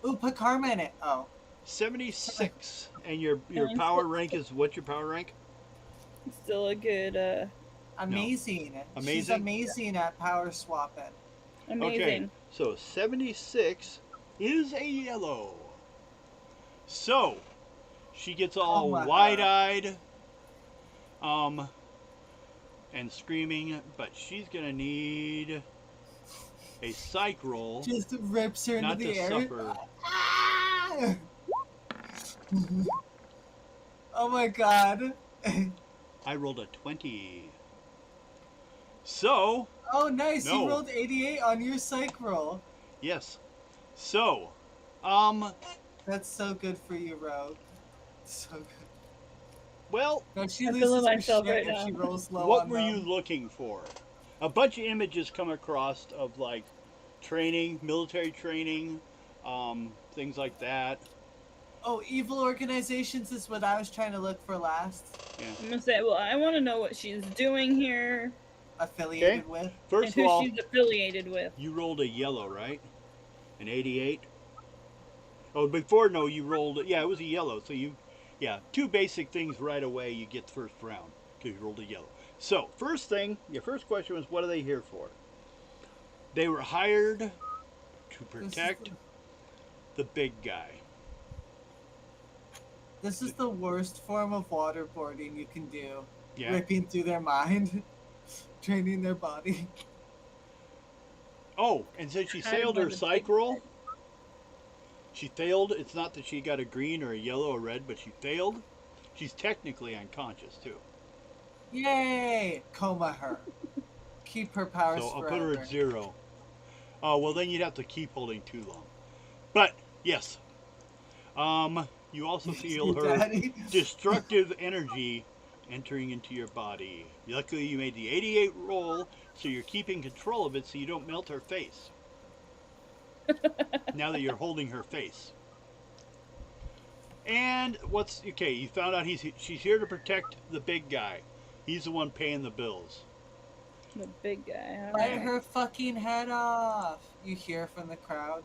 Ooh, put karma in it. Oh. 76. And your And power rank is, what's your power rank? Still a good, Amazing. She's Amazing? amazing at power swapping. amazing. Okay, so 76 is a yellow. So, she gets all my wide-eyed and screaming, but she's going to need a psych roll, Just rips her into not the to air. suffer. Ah! Oh my god. I rolled a 20. So, Oh, nice. No. You rolled 88 on your psych roll. yes. So, That's so good for you, Rogue. So good. well, No, she I'm loses feeling her myself shit right if now. she rolls low what on were them. you looking for? A bunch of images come across of like training, military training, things like that. Oh, evil organizations is what I was trying to look for last. I'm gonna say, well, I want to know what she's doing here Affiliated with. First and of who all, she's affiliated with. you rolled a yellow, right? An 88? Oh, before, no, you rolled, yeah, it was a yellow. So two basic things right away you get the first round because you rolled a yellow. So, first thing, your first question was, what are they here for? They were hired to protect the big guy. This is the worst form of waterboarding you can do. Yeah. Ripping through their mind. Training their body. Oh, and since she failed her psych roll, she failed. It's not that she got a green or a yellow or red, but she failed. She's technically unconscious, too. Yay! Coma her. Keep her powers So I'll forever. put her at 0. Oh, well, then you'd have to keep holding too long. But, yes. You also feel her Daddy. destructive energy entering into your body. Luckily, you made the 88 roll, so you're keeping control of it so you don't melt her face. Now that you're holding her face. And okay, you found out she's here to protect the big guy. He's the one paying the bills. The big guy. Bite her fucking head off. You hear from the crowd.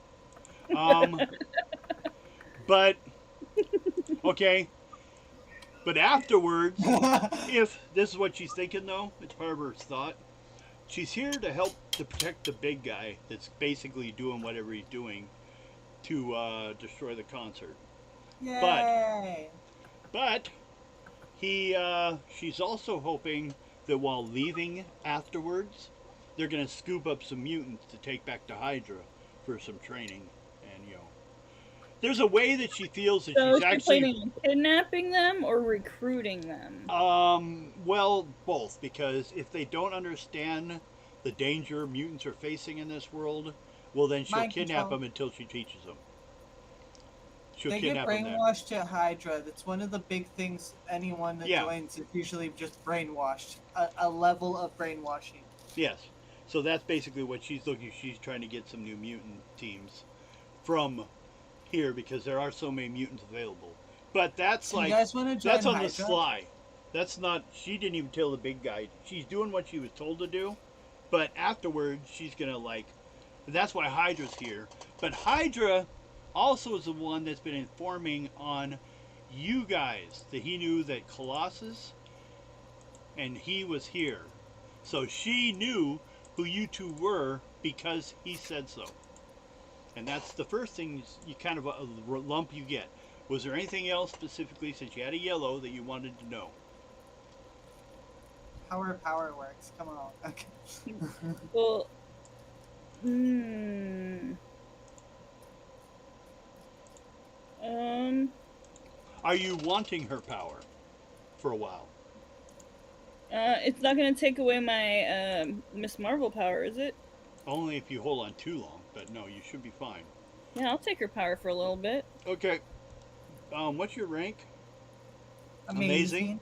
But okay. But afterwards, if this is what she's thinking, though, it's part of her thought. She's here to help to protect the big guy that's basically doing whatever he's doing to destroy the concert. Yay! But she's also hoping that while leaving afterwards, they're going to scoop up some mutants to take back to Hydra for some training. And, there's a way that she feels that So she's actually planning on kidnapping them or recruiting them? Well, both, because if they don't understand the danger mutants are facing in this world, well, then she'll Mind kidnap control. them until she teaches them. She'll They get kidnap them then. brainwashed at Hydra. That's one of the big things anyone that Yeah. joins is usually just brainwashed. A level of brainwashing. Yes. So that's basically what she's looking. She's trying to get some new mutant teams from here because there are so many mutants available. But that's So you like guys want to join that's on Hydra? the sly. That's not. She didn't even tell the big guy. She's doing what she was told to do, but afterwards she's gonna like. That's why Hydra's here. But Hydra also is the one that's been informing on you guys that he knew that Colossus and he was here. So she knew who you two were because he said so. And that's the first thing you kind of a lump you get. Was there anything else specifically, since you had a yellow, that you wanted to know? How her power works. Come on. Okay. Well, Are you wanting her power for a while? it's not gonna take away my Miss Marvel power, is it? Only if you hold on too long, but no, you should be fine. Yeah, I'll take her power for a little bit. Okay. What's your rank? Amazing.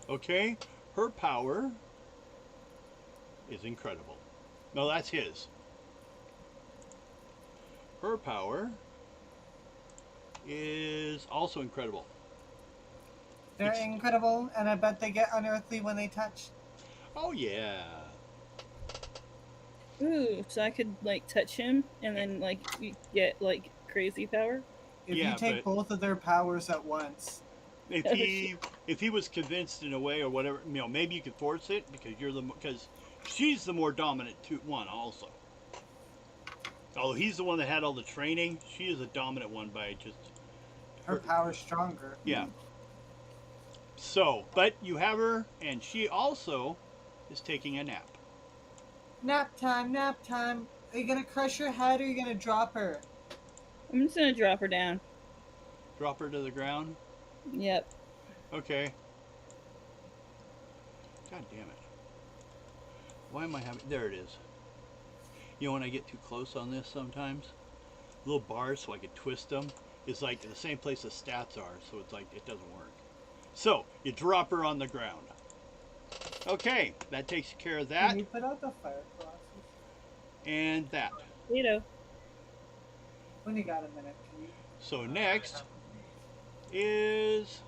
Okay. Her power is incredible. No, that's his. Her power is also incredible. They're incredible, and I bet they get unearthly when they touch. Oh, yeah. Ooh, so I could like touch him and then like get like crazy power. If Yeah, you take but- both of their powers at once. If he was convinced in a way or whatever, maybe you could force it because she's the more dominant one also. Although he's the one that had all the training, she is a dominant one by just Her power's stronger. yeah. So, but you have her, and she also is taking a nap. Nap time, nap time. Are you gonna crush her head or are you gonna drop her? I'm just gonna drop her down. Drop her to the ground. Yep. Okay. God damn it. Why am I having... There it is. You know when I get too close on this sometimes? Little bars so I could twist them. It's like in the same place the stats are, so it's like it doesn't work. So, you drop her on the ground. Okay, that takes care of that. Can you put out the fire crosses? And that. Ditto. When you got a minute, can you? So next is...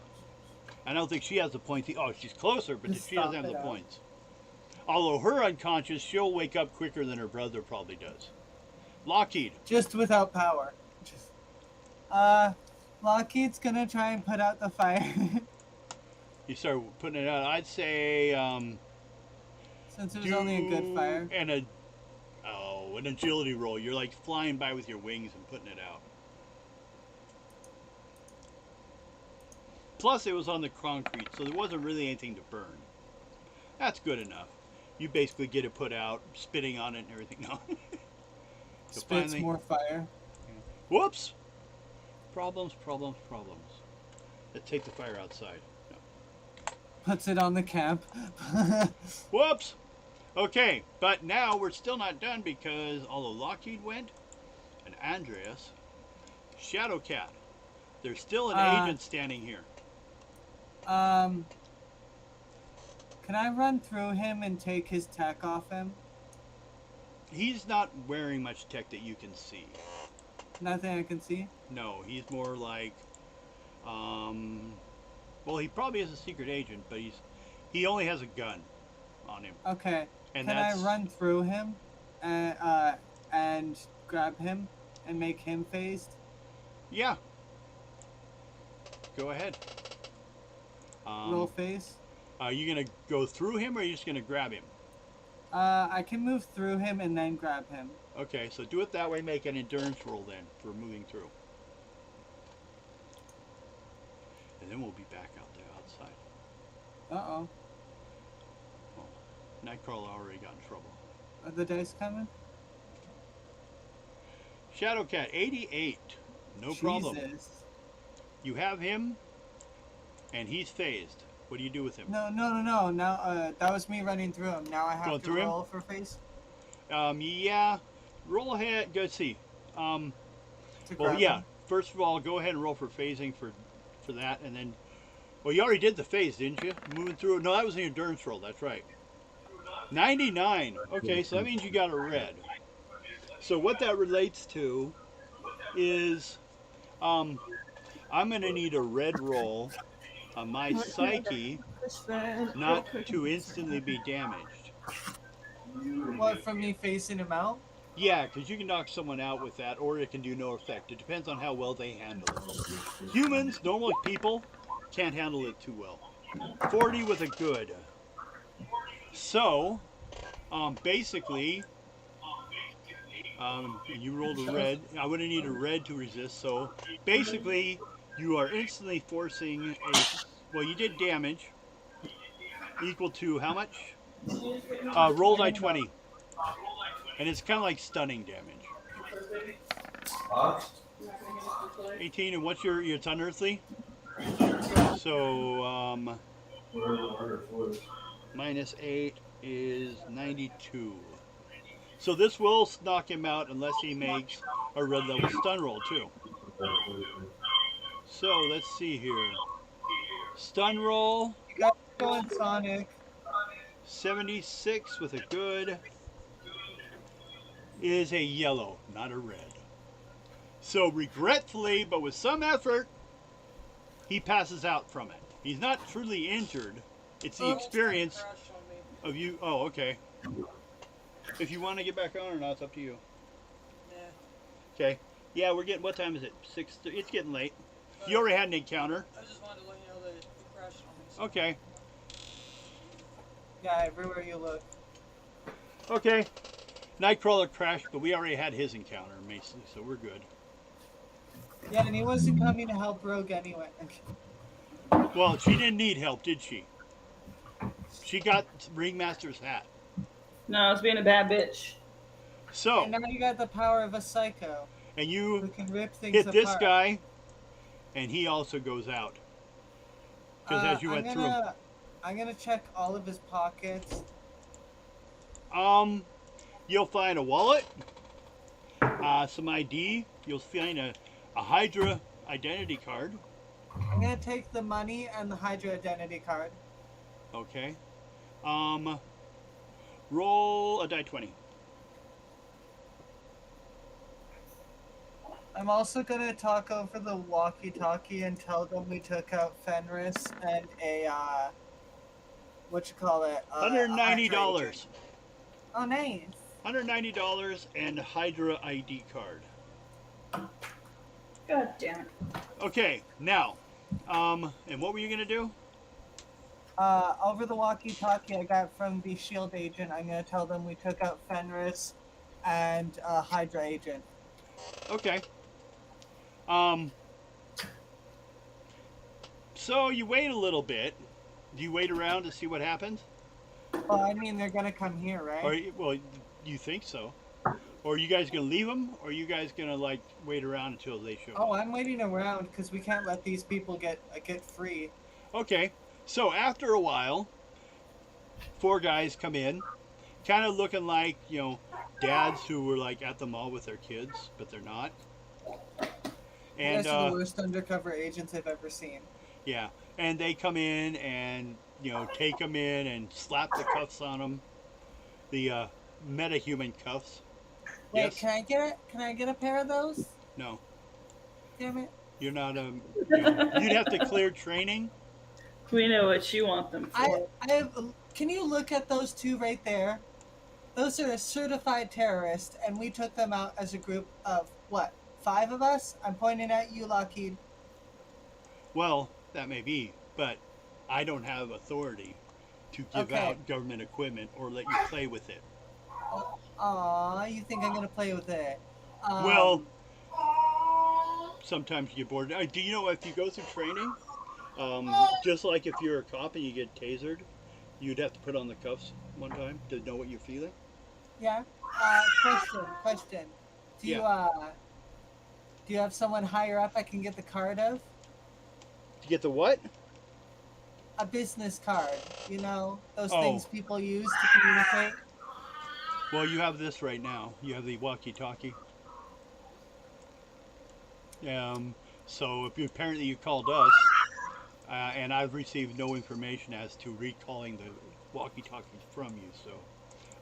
I don't think she has the points. Oh, she's closer, but Just she doesn't stop have the it out. points. Although her unconscious, she'll wake up quicker than her brother probably does. Lockheed. Just without power. Just. Lockheed's gonna try and put out the fire. You start putting it out. I'd say Since it was only a good fire. And an agility roll. You're like flying by with your wings and putting it out. Plus, it was on the concrete, so there wasn't really anything to burn. That's good enough. You basically get it put out, spitting on it and everything. No. So Spits finally- more fire. Whoops! Problems. Let's take the fire outside. No. Puts it on the camp. Whoops! Okay, but now we're still not done because although Lockheed went and Andreas, Shadowcat, there's still an agent standing here. Can I run through him and take his tech off him? He's not wearing much tech that you can see. Nothing I can see? No, he's more like, well, he probably is a secret agent, but he only has a gun on him. Okay. And Can I run through him and grab him and make him phased? Yeah. Go ahead. Roll phase? Are you gonna go through him, or are you just gonna grab him? I can move through him and then grab him. Okay, so do it that way. Make an endurance roll then for moving through, and then we'll be back out there outside. Uh-oh. Nightcrawler already got in trouble. Are the dice coming? Shadowcat 88, no problem. Jesus. You have him, and he's phased. What do you do with him? No. Now, that was me running through him. Now I have Going to through him? roll for phase? Yeah. Roll ahead. Go see. To Well, grab yeah. him? First of all, go ahead and roll for phasing for that, and then. Well, you already did the phase, didn't you? Moving through. No, that was an endurance roll. That's right. 99. Okay, so that means you got a red. So what that relates to is, I'm gonna need a red roll on my psyche, not to instantly be damaged. What, from me facing him out? Yeah, because you can knock someone out with that, or it can do no effect. It depends on how well they handle it. Humans, normal people, can't handle it too well. 40 with a good. So, basically, you rolled a red. I would need a red to resist. So, basically, you are instantly forcing a. Well, you did damage equal to how much? Roll die 20. And it's kind of like stunning damage. 18, and what's your it's unearthly? So, minus 8 is 92. So this will knock him out unless he makes a red level stun roll too. So let's see here. Stun roll. You got to go in Sonic. 76 with a good is a yellow, not a red. So regretfully, but with some effort, he passes out from it. He's not truly injured. It's the experience of you. Oh, okay. If you want to get back on or not, it's up to you. Yeah. Okay. Yeah, we're getting. What time is it? 6. It's getting late. You already had an encounter. I just wanted to let you know that it crashed on me. So. Okay. Yeah, everywhere you look. Okay. Nightcrawler crashed, but we already had his encounter, Mason, so we're good. Yeah, and he wasn't coming to help Rogue anyway. Well, she didn't need help, did she? She got Ringmaster's hat. No, I was being a bad bitch. So, And now you got the power of a psycho and who you can rip things hit apart. this guy, and he also goes out. Because as you went through him. I'm gonna check all of his pockets. You'll find a wallet, some ID. You'll find a Hydra identity card. I'm gonna take the money and the Hydra identity card. Okay. Roll a die 20. I'm also gonna talk over the walkie-talkie and tell them we took out Fenris and a $190. Oh, nice. $190 and Hydra ID card. God damn it. Okay, now, and what were you gonna do? Over the walkie-talkie I got from the SHIELD agent, I'm gonna tell them we took out Fenris and Hydra agent. Okay. So you wait a little bit. Do you wait around to see what happens? Well, I mean, they're gonna come here, right? Or well, you think so? Or are you guys gonna leave them? Or are you guys gonna like wait around until they show Oh, up? I'm waiting around because we can't let these people get free. Okay. So after a while, 4 guys come in, kind of looking like dads who were like at the mall with their kids, but they're not. You And guys are the worst undercover agents I've ever seen. yeah, and they come in and take them in and slap the cuffs on them, the metahuman cuffs. Wait, Yes? can I get a pair of those? No, Damn it. you're not you'd have to clear training. We know what you want them for. Can you look at those 2 right there? Those are a certified terrorist, and we took them out as a group of, what, 5 of us? I'm pointing at you, Lockheed. Well, that may be, but I don't have authority to give Okay. out government equipment or let you play with it. Aw, you think I'm going to play with it? Well, sometimes you get bored. Do you know if you go through training, just like if you're a cop and you get tasered, you'd have to put on the cuffs one time to know what you're feeling? Yeah? Question. Do you have someone higher up I can get the card of? To get the what? A business card. You know, those Oh. things people use to communicate? Well, you have this right now. You have the walkie-talkie. So apparently you called us, and I've received no information as to recalling the walkie-talkie from you. So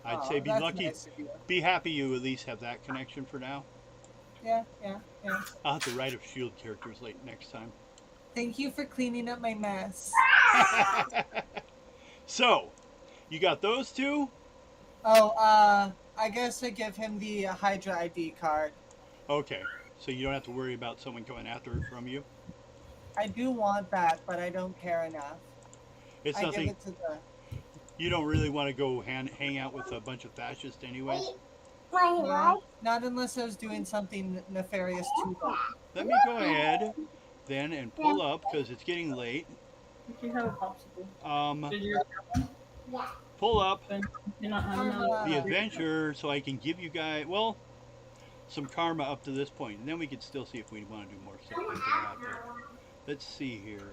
I'd say be that's lucky, nice of you. be happy you at least have that connection for now. Yeah. I'll have to write up SHIELD characters next time. Thank you for cleaning up my mess. So, you got those 2? Oh, I guess I give him the Hydra ID card. Okay, so you don't have to worry about someone going after it from you. I do want that, but I don't care enough. It's I nothing. give it to the... You don't really want to go hang out with a bunch of fascists, anyways. Yeah, not unless I was doing something nefarious to them. Let me go ahead then and pull up because it's getting late. Did you have a popsicle? Did you? Pull up You're not having another? the adventure so I can give you guys some karma up to this point, and then we could still see if we want to do more stuff after. Let's see here.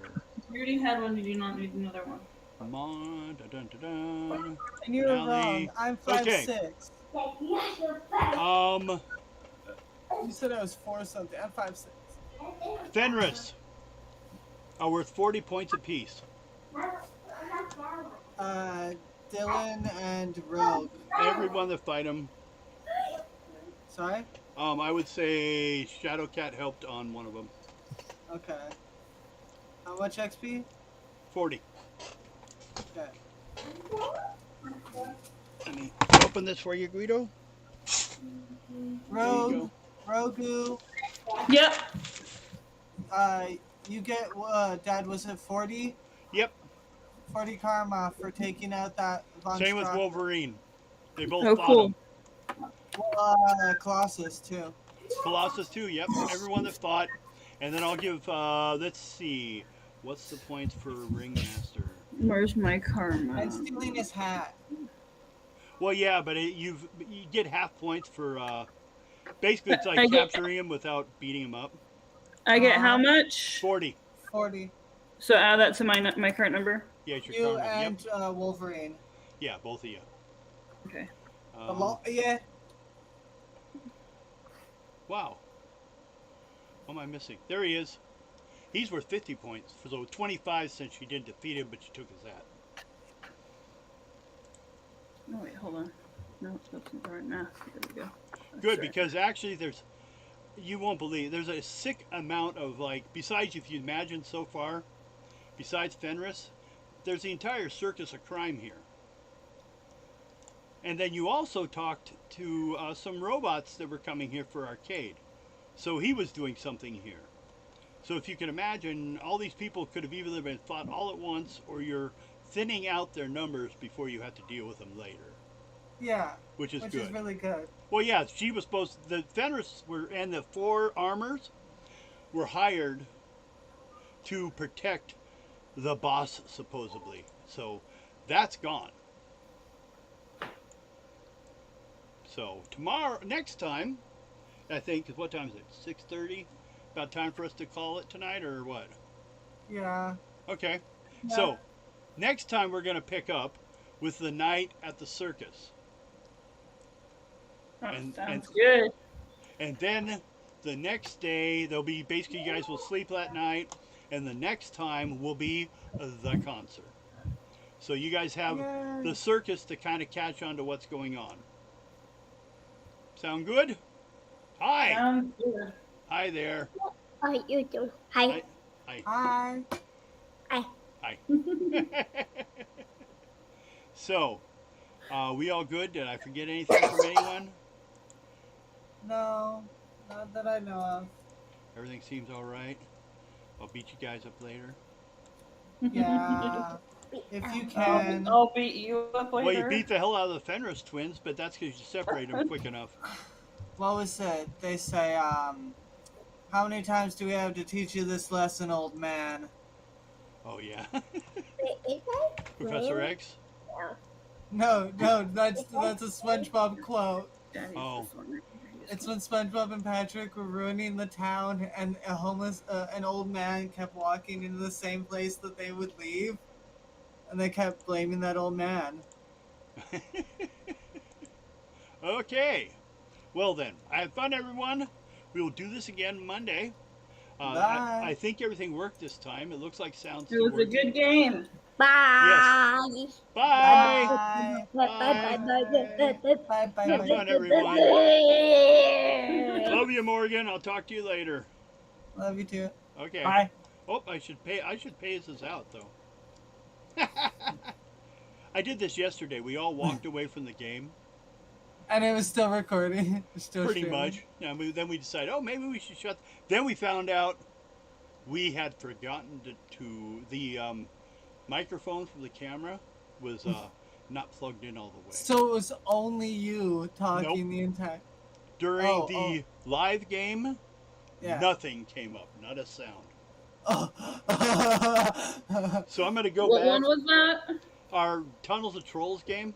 You already had one. Did you not need another one? Come on, dun. And you were Finale. wrong. I'm Okay. 5'6". You said I was 4 something. I'm 5'6". Fenris are worth 40 points apiece. Dylan and Rogue. Everyone that fight him. Sorry? I would say Shadowcat helped on one of them. Okay. How much XP? 40. Okay. Let me open this for you, Guido. Rogue, Rogu, Yep. you get, Dad, was it 40? Yep. 40 karma for taking out that Von Same with Strack. Wolverine. They both Oh, fought cool. him. Colossus, too. Colossus too. Yep. Everyone that fought. And then I'll give. Let's see. What's the points for Ringmaster? Where's my karma? I'm stealing his hat. Well, yeah, but you get half points for basically it's I like get- capturing him without beating him up. I get how much? 40. 40. So add that to my current number. Yeah, it's your You current number. and Wolverine. Yeah, both of you. Okay. Yeah. Wow. What am I missing? There he is. He's worth 50 points. So 25 since you didn't defeat him, but you took his hat. Oh wait, hold on. No, that's not the right math. There we go. Good, Sorry. because actually you won't believe, there's a sick amount of, like, besides, if you imagine so far, besides Fenris, there's the entire circus of crime here. And then you also talked to some robots that were coming here for arcade. So he was doing something here. So if you can imagine, all these people could have either been fought all at once, or you're thinning out their numbers before you have to deal with them later. Yeah. Which is Which good. is really good. Well, yeah, she was the Fenris and the 4 armors were hired to protect the boss, supposedly. So that's gone. So next time, I think, what time is it? 6:30? About time for us to call it tonight, or what? Yeah. Okay. Yeah. So next time we're going to pick up with the night at the circus. Oh, and- sounds good. And then the next day, there'll be basically, you guys will sleep that night, and the next time will be the concert. So you guys have Yay. the circus to kind of catch on to what's going on. Sound good? Hi. Sounds good. Hi there. How you do? Hi. Hi. Hi. Hi. So, we all good? Did I forget anything from anyone? No, not that I know of. Everything seems all right. I'll beat you guys up later. Yeah. If you can. I'll beat you up later. Well, you beat the hell out of the Fenris twins, but that's because you separated them quick enough. What was it? They say, how many times do we have to teach you this lesson, old man? Oh, yeah. Is that Professor X? No, that's a SpongeBob quote. Daddy's Oh. this one. It's when SpongeBob and Patrick were ruining the town, and an old man kept walking into the same place that they would leave, and they kept blaming that old man. Okay. Well, then, I had fun, everyone. We will do this again Monday. Bye. I think everything worked this time. It looks like sounds. It was a good game. Bye. Bye. Bye. Bye. Bye. Bye. Bye. Bye. Have Bye. fun, everyone. Bye. Love you, Morgan. I'll talk to you later. Love you too. Okay. Bye. Oh, I should pay this out though. I did this yesterday. We all walked away from the game. And it was still recording. Still Pretty streaming. much. Yeah, then we decided, oh, maybe we should shut. Then we found out we had forgotten to the microphone from the camera was not plugged in all the way. So it was only you talking Nope. the entire. During the live game, Yeah. nothing came up, not a sound. Oh. So I'm gonna go What back. one was that? Our Tunnels of Trolls game.